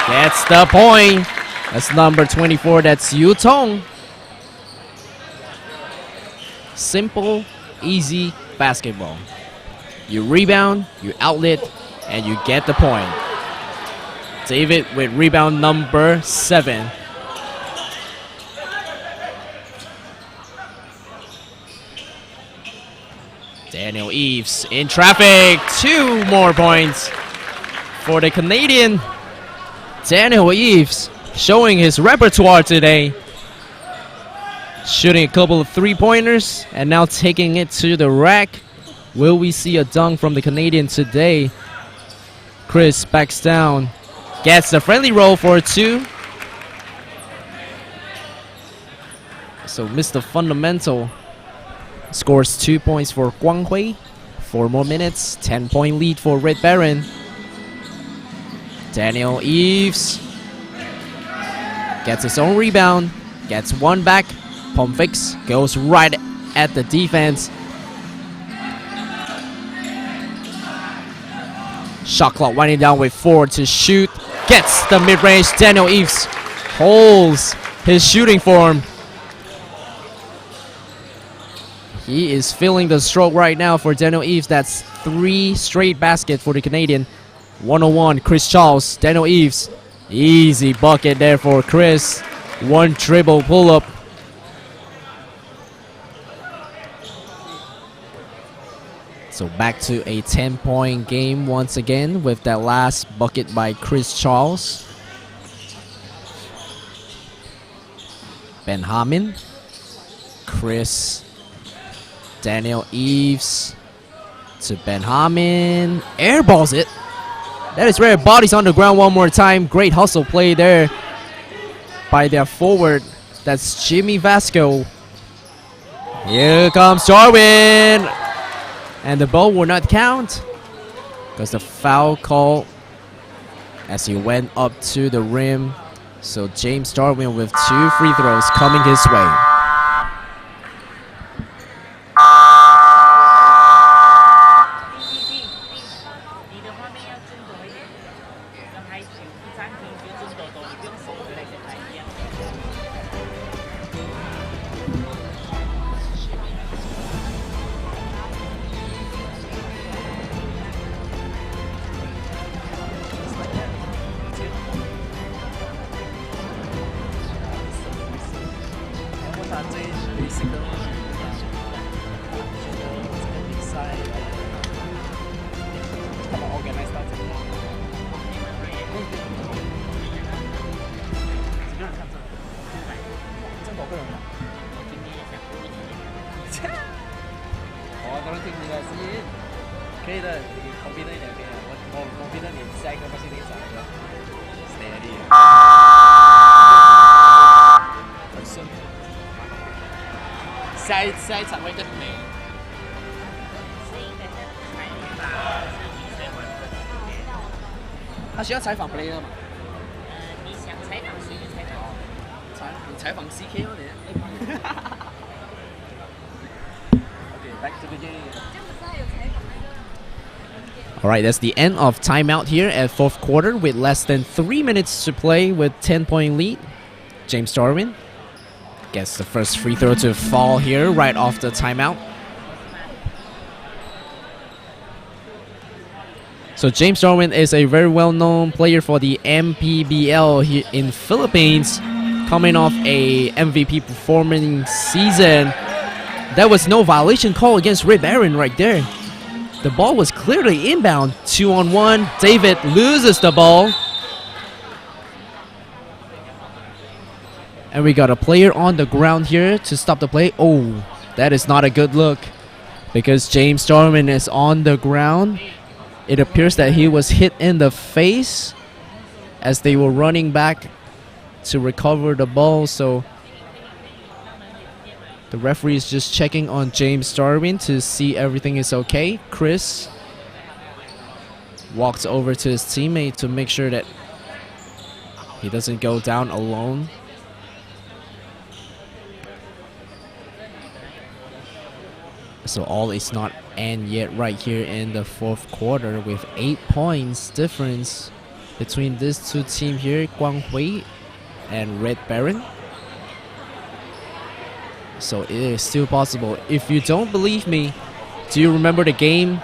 Gets the point. That's number 24. That's Yu Tong. Simple, easy basketball. You rebound, you outlet, and you get the point. David with rebound number 7. Daniel Eves in traffic. 2 more points for the Canadian. Daniel Eves showing his repertoire today. Shooting a couple of 3-pointers and now taking it to the rack. Will we see a dunk from the Canadian today? Chris backs down. Gets the friendly roll for 2. So Mr. Fundamental scores 2 points for Guang Hui. 4 more minutes. 10-point lead for Red Baron. Daniel Eves gets his own rebound. Gets one back. Pump fakes. Goes right at the defense. Shot clock winding down with 4 to shoot. Gets the mid-range. Daniel Eves holds his shooting form. He is feeling the stroke right now for Daniel Eves. That's 3 straight baskets for the Canadian. 101, Chris Charles, Daniel Eves. Easy bucket there for Chris. 1 dribble pull-up. So back to a 10-point game once again with that last bucket by Chris Charles. Benjamin, Chris, Daniel Eves to Benjamin. Airballs it. That is rare. Bodies on the ground one more time. Great hustle play there by their forward. That's Jimmy Vasco. Here comes Darwin. And the ball will not count because the foul call as he went up to the rim. So James Darwin with 2 free throws coming his way. All right, that's the end of timeout here at 4th quarter with less than 3 minutes to play with 10-point lead. James Darwin gets the first free throw to fall here right off the timeout. So James Darwin is a very well-known player for the MPBL here in Philippines, coming off a MVP performing season. There was no violation call against Red Baron right there. The ball was clearly inbound. 2-on-1. David loses the ball. And we got a player on the ground here to stop the play. Oh, that is not a good look because James Darwin is on the ground. It appears that he was hit in the face as they were running back to recover the ball. So the referee is just checking on James Darwin to see everything is okay. Chris walks over to his teammate to make sure that he doesn't go down alone. So all is not end yet right here in the 4th quarter with 8 points difference between these two teams here, Guanghui and Red Baron. So it is still possible. If you don't believe me, do you remember the game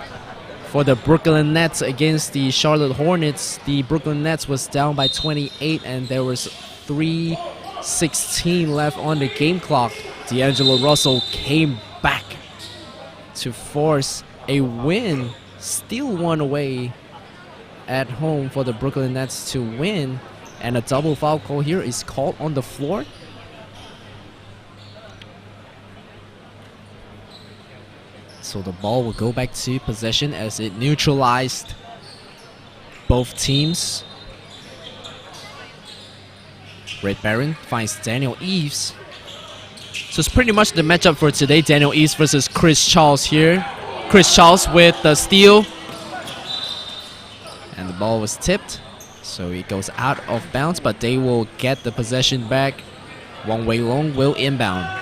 for the Brooklyn Nets against the Charlotte Hornets? The Brooklyn Nets was down by 28 and there was 3:16 left on the game clock. D'Angelo Russell came back to force a win, steal one away at home for the Brooklyn Nets to win. And a double foul call here is called on the floor. So the ball will go back to possession as it neutralized both teams. Red Baron finds Daniel Eves. So it's pretty much the matchup for today. Daniel Eves versus Chris Charles here. Chris Charles with the steal. And the ball was tipped. So it goes out of bounds, but they will get the possession back. Wang Weilong will inbound.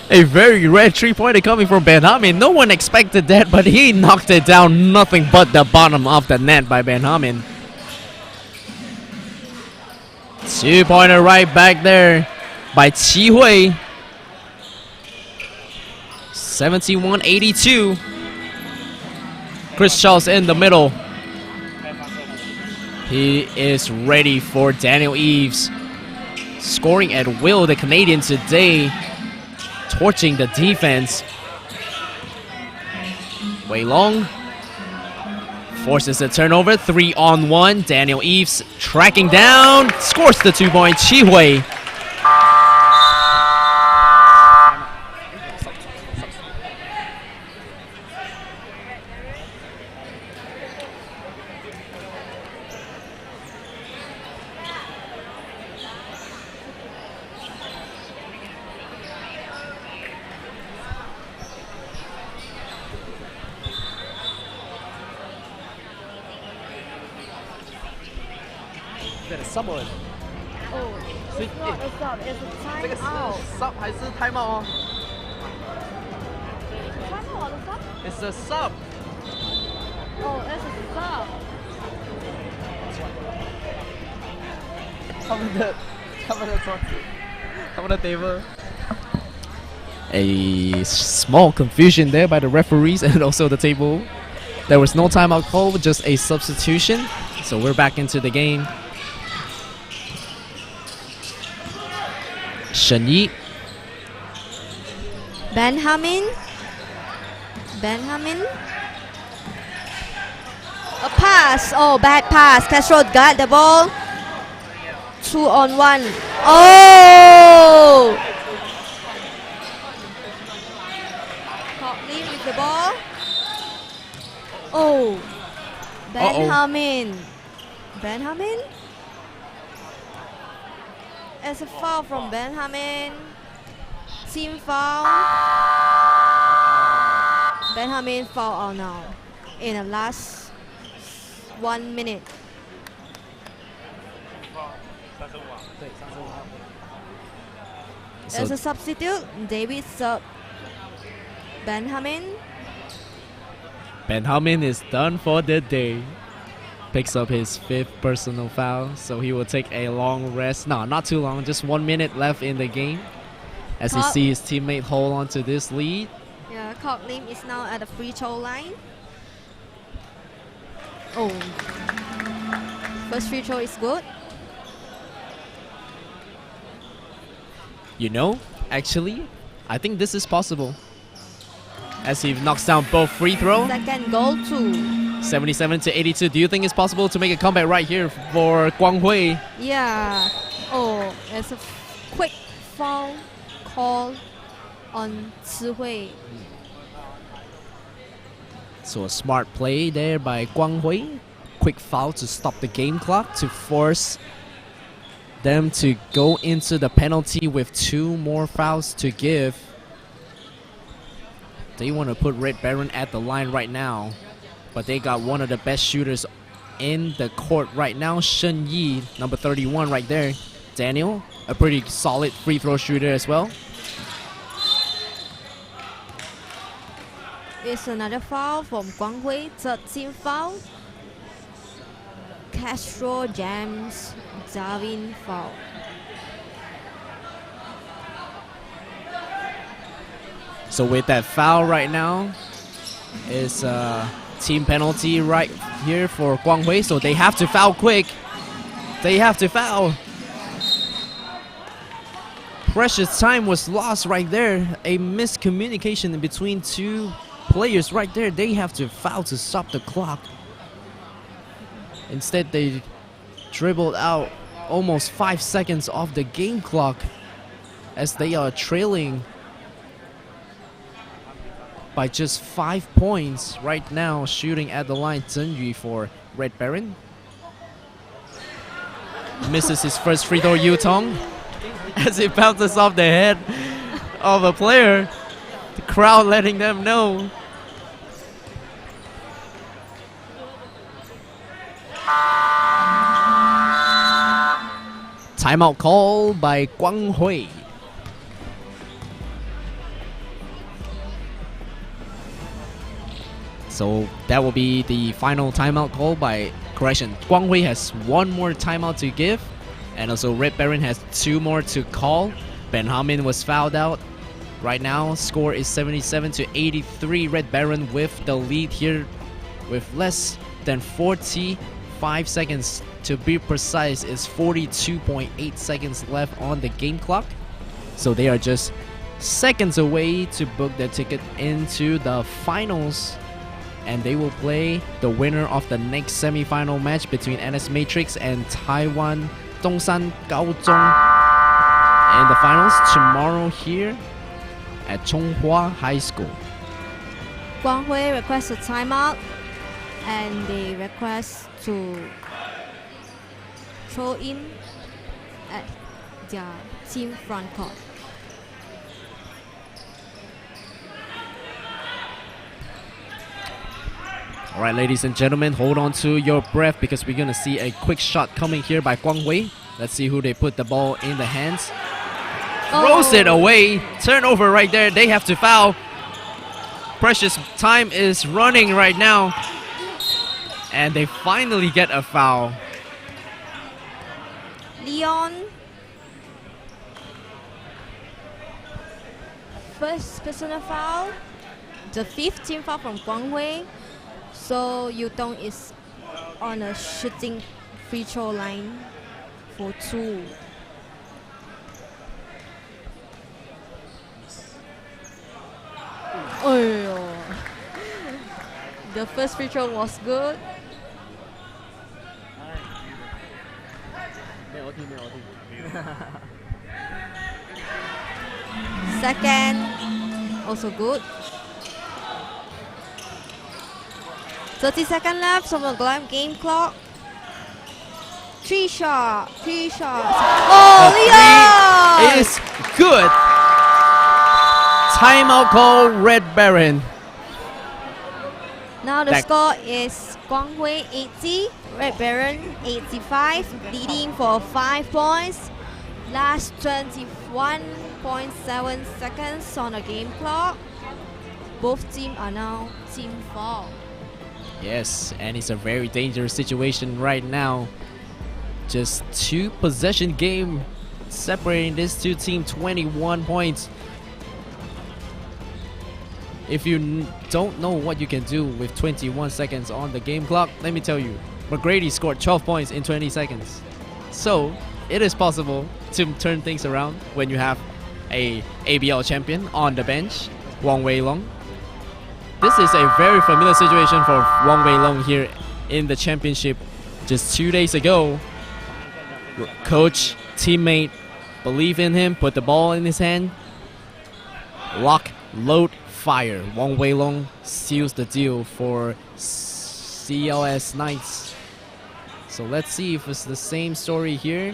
A very red 3-pointer coming from Benjamin. No one expected that, but he knocked it down. Nothing but the bottom of the net by Benjamin. 2-pointer right back there by Qi Hui. 71-82. Chris Charles in the middle. He is ready for Daniel Eves. Scoring at will, the Canadian today. Torching the defense. Wei Long forces a turnover. 3-on-1. Daniel Eves tracking down. Scores the 2-point. Qi Hui. sub 哦 Oh, 所以 it's not a sub, it's a 这个 time 是 out. sub 还是 time out 哦 Time out or the sub? It's a sub. Oh, it's a sub. 他们的桌子，他们的 table。 A small confusion there by the referees and also the table. There was no timeout call, just a substitution. So we're back into the game. Shen Yi. Benjamin. A pass. Oh, bad pass. Castro got the ball. 2-on-1. Oh! Courtney with the ball. Oh. Benjamin. It's a foul from Benjamin. Team foul. Benjamin foul out now in the last 1 minute. As a substitute, David sub Benjamin. Benjamin is done for the day. Picks up his 5th personal foul, so he will take a long rest. No, not too long, just 1 minute left in the game. As he sees his teammate hold on to this lead. Yeah, Cock Lim is now at the free throw line. Oh, first free throw is good. You know, actually, I think this is possible. As he knocks down both free throw. Second goal too. 77-82. Do you think it's possible to make a comeback right here for Guang Hui? Yeah. Oh, it's a quick foul call on Ci Hui. So a smart play there by Guang Hui. Quick foul to stop the game clock, to force them to go into the penalty with 2 more fouls to give. They want to put Red Baron at the line right now, but they got one of the best shooters in the court right now, Shen Yi, number 31 right there. Daniel, a pretty solid free throw shooter as well. It's another foul from Guang Hui, 3rd team foul. Castro James Darwin foul. So with that foul right now, it's a team penalty right here for Guang Hui. So they have to foul quick. They have to foul. Precious time was lost right there. A miscommunication between 2 players right there. They have to foul to stop the clock. Instead, they dribbled out almost 5 seconds off the game clock as they are trailing by just 5 points right now. Shooting at the line, Zheng Yu for Red Baron. Misses his first free throw, Yu Tong, as it bounces off the head of a player. The crowd letting them know. Timeout call by Guang Hui. So that will be the final timeout call by, correction, Guang Hui has one more timeout to give, and also Red Baron has 2 more to call. Benjamin was fouled out. Right now, score is 77-83. Red Baron with the lead here with less than 45 seconds. To be precise, it's 42.8 seconds left on the game clock. So they are just seconds away to book their ticket into the finals. And they will play the winner of the next semi-final match between NS Matrix and Taiwan Dongsan Gaozhong in the finals tomorrow here at Chonghua High School. Guang Hui requests a timeout, and they request to throw in at their team front court. All right, ladies and gentlemen, hold on to your breath because we're going to see a quick shot coming here by Guang Hui. Let's see who they put the ball in the hands. Throws it away. Turnover right there. They have to foul. Precious time is running right now. And they finally get a foul. Leon. First personal foul. The 5th team foul from Guang Hui. So Yutong is on a shooting free throw line for 2. Oh, the first free throw was good. Second, also good. 30 seconds left on the game clock. 3 shots. Oh, Leon! Is good. Timeout call, Red Baron. Now the score is Guang Hui 80, Red Baron 85, leading for 5 points. Last 21.7 seconds on the game clock. Both teams are now team foul. Yes, and it's a very dangerous situation right now. Just 2 possession game separating these 2 teams, 21 points. If you don't know what you can do with 21 seconds on the game clock, let me tell you, McGrady scored 12 points in 20 seconds. So it is possible to turn things around when you have a ABL champion on the bench, Wang Weilong. This is a very familiar situation for Wang Weilong here in the championship. Just 2 days ago, coach, teammate, believe in him, put the ball in his hand, lock, load, fire. Wang Weilong seals the deal for CLS Knights. So let's see if it's the same story here.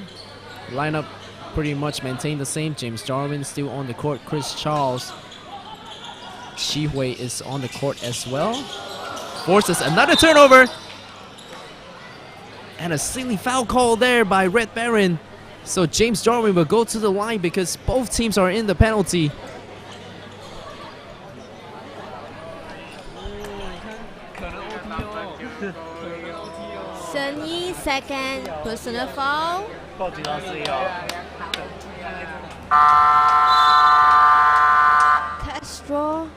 Lineup pretty much maintained the same. James Jarwin still on the court. Chris Charles. Shi Hui is on the court as well. Forces another turnover. And a silly foul call there by Red Baron. So James Jarwin will go to the line because both teams are in the penalty. Shen Yi, second personal foul. Castro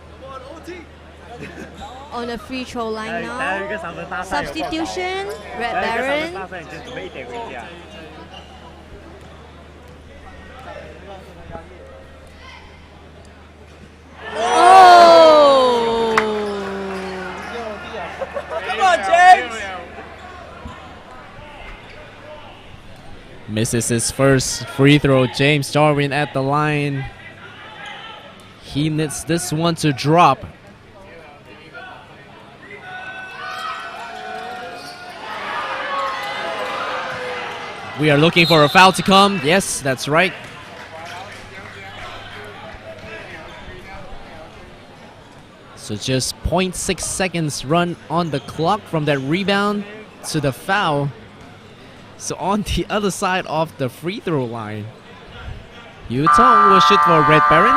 on the free throw line now. Substitution, Red Baron. Oh! Come on, James! Misses his first free throw. James Jarwin at the line. He needs this one to drop. We are looking for a foul to come. Yes, that's right. So just 0.6 seconds run on the clock from that rebound to the foul. So on the other side of the free throw line, Yu Tong will shoot for Red Baron.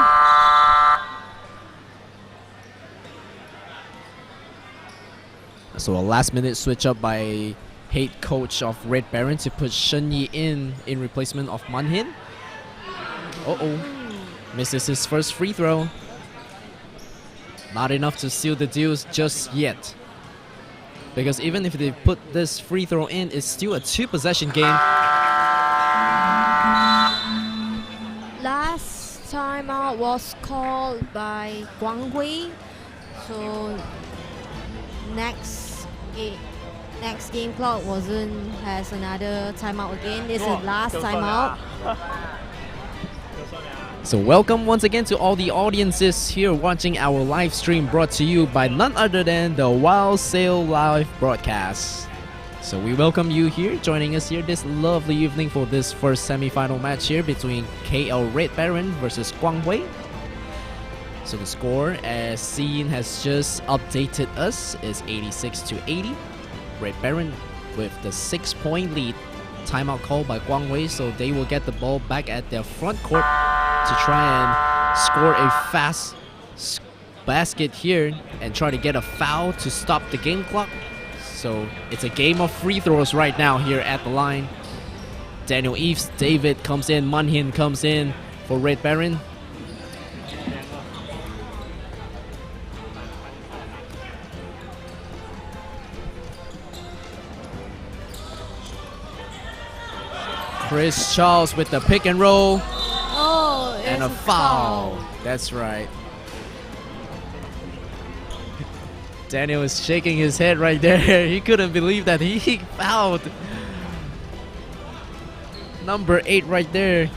So a last minute switch up by head coach of Red Baron to put Shen Yi in replacement of Manhin. Uh-oh. Misses his first free throw. Not enough to seal the deal just yet. Because even if they put this free throw in, it's still a 2-possession game. Last timeout was called by Guang Hui. So next game clock has another timeout again. This is last timeout. So welcome once again to all the audiences here watching our live stream brought to you by none other than the Wild Sail Live broadcast. So we welcome you here, joining us here this lovely evening for this first semi-final match here between K.L Red Baron versus Guang Hui. So the score, as seen, has just updated us, is 86-80. Red Baron with the 6-point lead. Timeout called by Guang Hui, so they will get the ball back at their front court to try and score a fast basket here and try to get a foul to stop the game clock. So it's a game of free throws right now here at the line. Daniel Eves, David comes in, Manhin comes in for Red Baron. Chris Charles with the pick and roll. Oh, And a foul. That's right. Daniel is shaking his head right there. He couldn't believe that he fouled. Number 8 right there.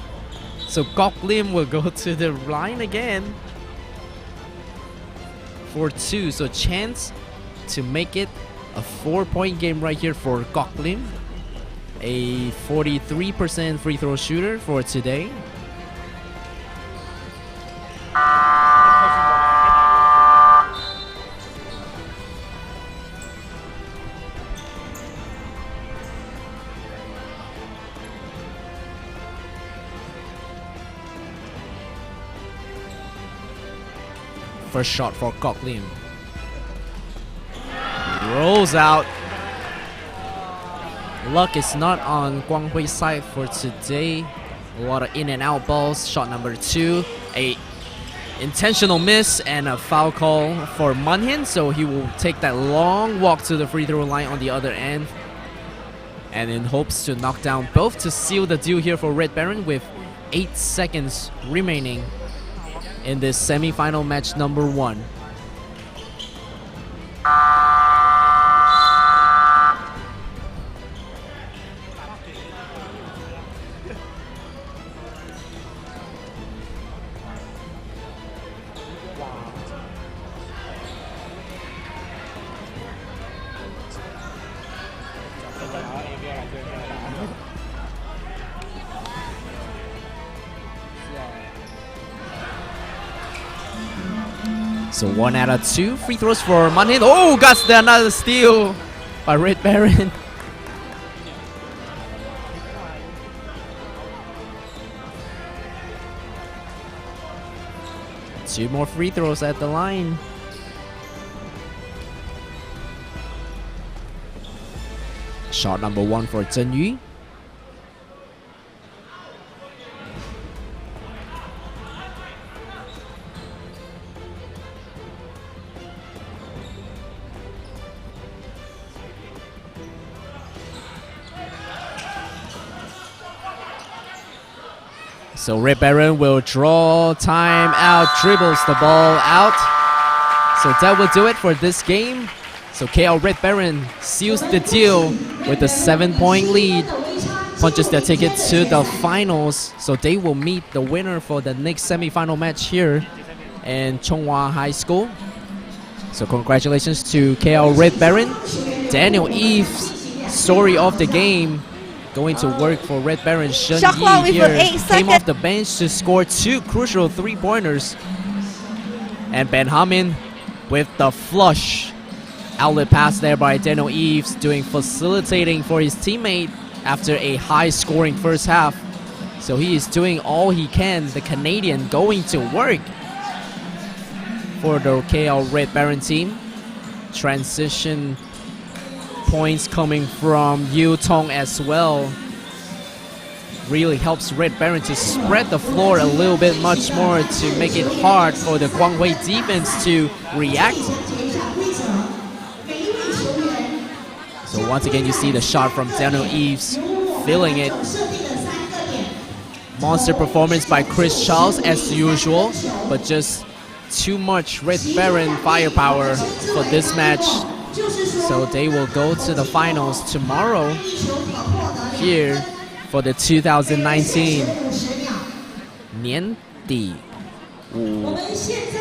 So Gok Lim will go to the line again for 2. So chance to make it a 4-point game right here for Gok Lim. A 43% free throw shooter for today. First shot for Gok Lim. Rolls out. Luck is not on Guang Hui's side for today. A lot of in and out balls. Shot number 2. A intentional miss and a foul call for Manhin. So he will take that long walk to the free throw line on the other end. And in hopes to knock down both to seal the deal here for Red Baron with 8 seconds remaining in this semi-final match number 1. So 1 out of 2 free throws for Manhin. Oh, got another steal by Red Baron. Two more free throws at the line. Shot number 1 for Zhen Yu. So Red Baron will draw time out, dribbles the ball out. So that will do it for this game. So K.L Red Baron seals the deal with a 7-point lead. Punches their ticket to the finals. So they will meet the winner for the next semi-final match here in Chonghua High School. So congratulations to K.L Red Baron. Daniel Eves, story of the game. Going to work for Red Baron. Shen Yi here came off the bench to score 2 crucial 3-pointers. And Ben Hamin with the flush. Outlet pass there by Daniel Eves, doing facilitating for his teammate. after a high-scoring first half. So he is doing all he can. The Canadian going to work for the K.L Red Baron team. Transition points coming from Yu Tong as well. Really helps Red Baron to spread the floor a little bit much more to make it hard for the Guangwei defense to react. So once again, you see the shot from Daniel Eves, filling it. Monster performance by Chris Charles as usual, but just too much Red Baron firepower for this match. So they will go to the finals tomorrow here for the 2019年底5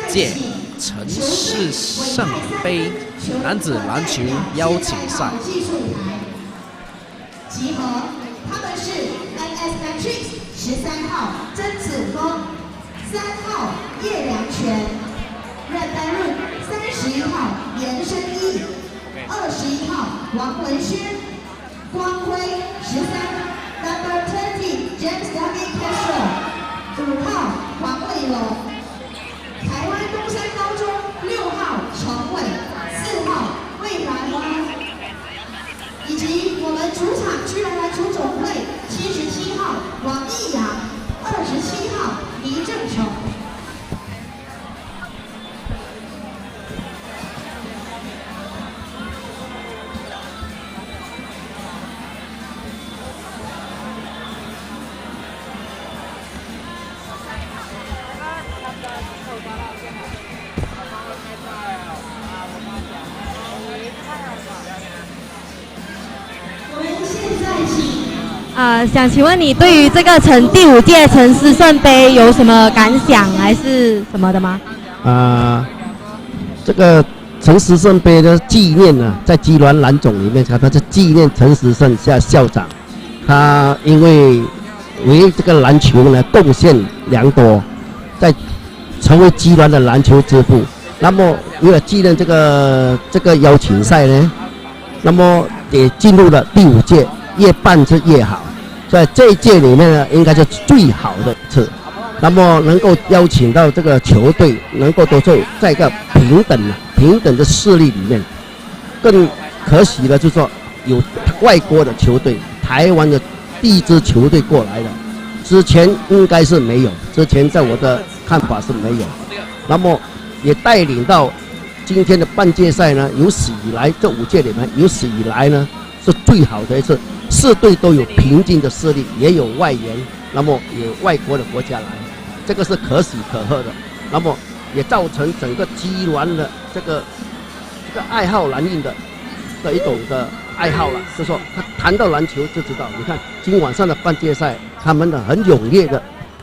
届城市圣杯男子篮球邀请赛。集合，他们是 NS Matrix 13号曾子峰，3号叶良全 ，Red Baron 31号严生义，21号王文轩，光辉13，Number 20 James W. Castro，5号黄伟龙，台湾东山高中6号陈伟，4号魏凡华。以及我们主场居然篮球总会77号王义阳，27号黎正成。想请问你对于这个第5届城市圣杯有什么感想，还是什么的吗？这个陈时胜杯的纪念呢，在基銮篮总里面，它是纪念陈时胜校长，他因为这个篮球呢贡献良多，在成为基銮的篮球之父。那么为了纪念这个邀请赛呢，那么也进入了第5届，越办是越好。在这一届里面呢，应该是最好的一次。那么能够邀请到这个球队，能够都是在一个平等的势力里面。更可喜的就是说，有外国的球队，台湾的第一支球队过来的，之前应该是没有，之前在我的看法是没有。那么也带领到今天的半届赛呢，有史以来这5届里面，有史以来呢是最好的一次。4队都有平均的势力，也有外援，那么有外国的国家来，这个是可喜可贺的。那么也造成整个基銮的这个爱好篮运的一种的爱好了。就说他谈到篮球就知道，你看今晚上的半届赛，他们的很踊跃的，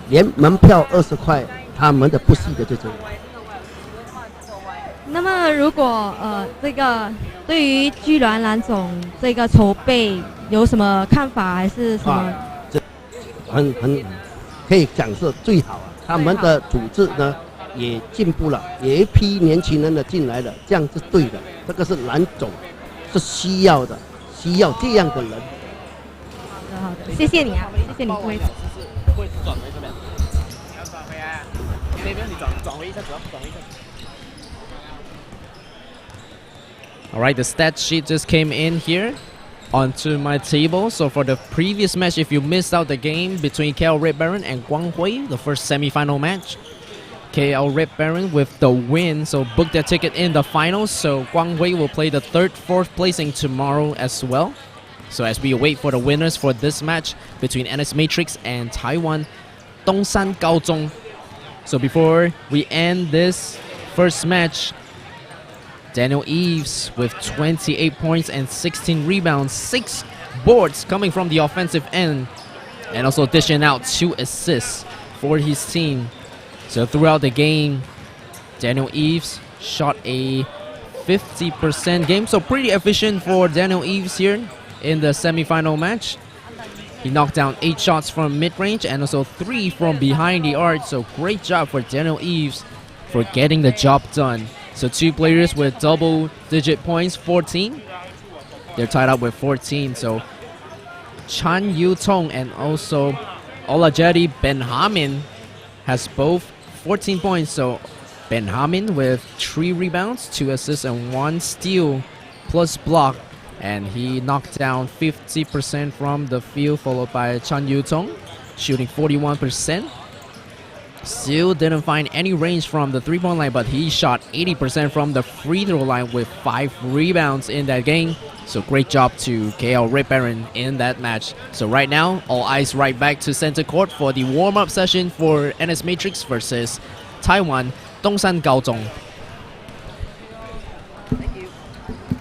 连门票20块，他们的不惜的就这样。那么如果这个对于基銮篮总这个筹备有什么看法，还是什么？这很可以讲是最好啊。他们的组织呢也进步了，有一批年轻人的进来了，这样是对的。这个是篮总是需要的，需要这样的人。好的，谢谢你啊，谢谢你，各位。会转回这边，要转回来啊！那边你转回一下，转回一下。All right, the stat sheet just came in here onto my table. So for the previous match, if you missed out the game between K.L Red Baron and Guanghui, the first semi-final match, K.L Red Baron with the win, so book their ticket in the finals. So Guanghui will play the 3rd, 4th placing tomorrow as well. So as we wait for the winners for this match between NS Matrix and Taiwan Dongshan Gaozhong. So before we end this first match, Daniel Eves with 28 points and 16 rebounds, 6 boards coming from the offensive end, and also dishing out 2 assists for his team. So throughout the game, Daniel Eves shot a 50% game, so pretty efficient for Daniel Eves here in the semi-final match. He knocked down 8 shots from mid-range and also 3 from behind the arc, so great job for Daniel Eves for getting the job done. So 2 players with double-digit points, 14. They're tied up with 14, so Chan Yu-tong and also Olajedi Benjamin has both 14 points. So Benjamin with 3 rebounds, 2 assists, and 1 steal plus block. And he knocked down 50% from the field, followed by Chan Yu-tong, shooting 41%. Still didn't find any range from the 3-point line, but he shot 80% from the free throw line with 5 rebounds in that game. So great job to K.L Red Baron in that match. So right now, all eyes right back to center court for the warm-up session for NS Matrix versus Taiwan Dongsan Gaozhong.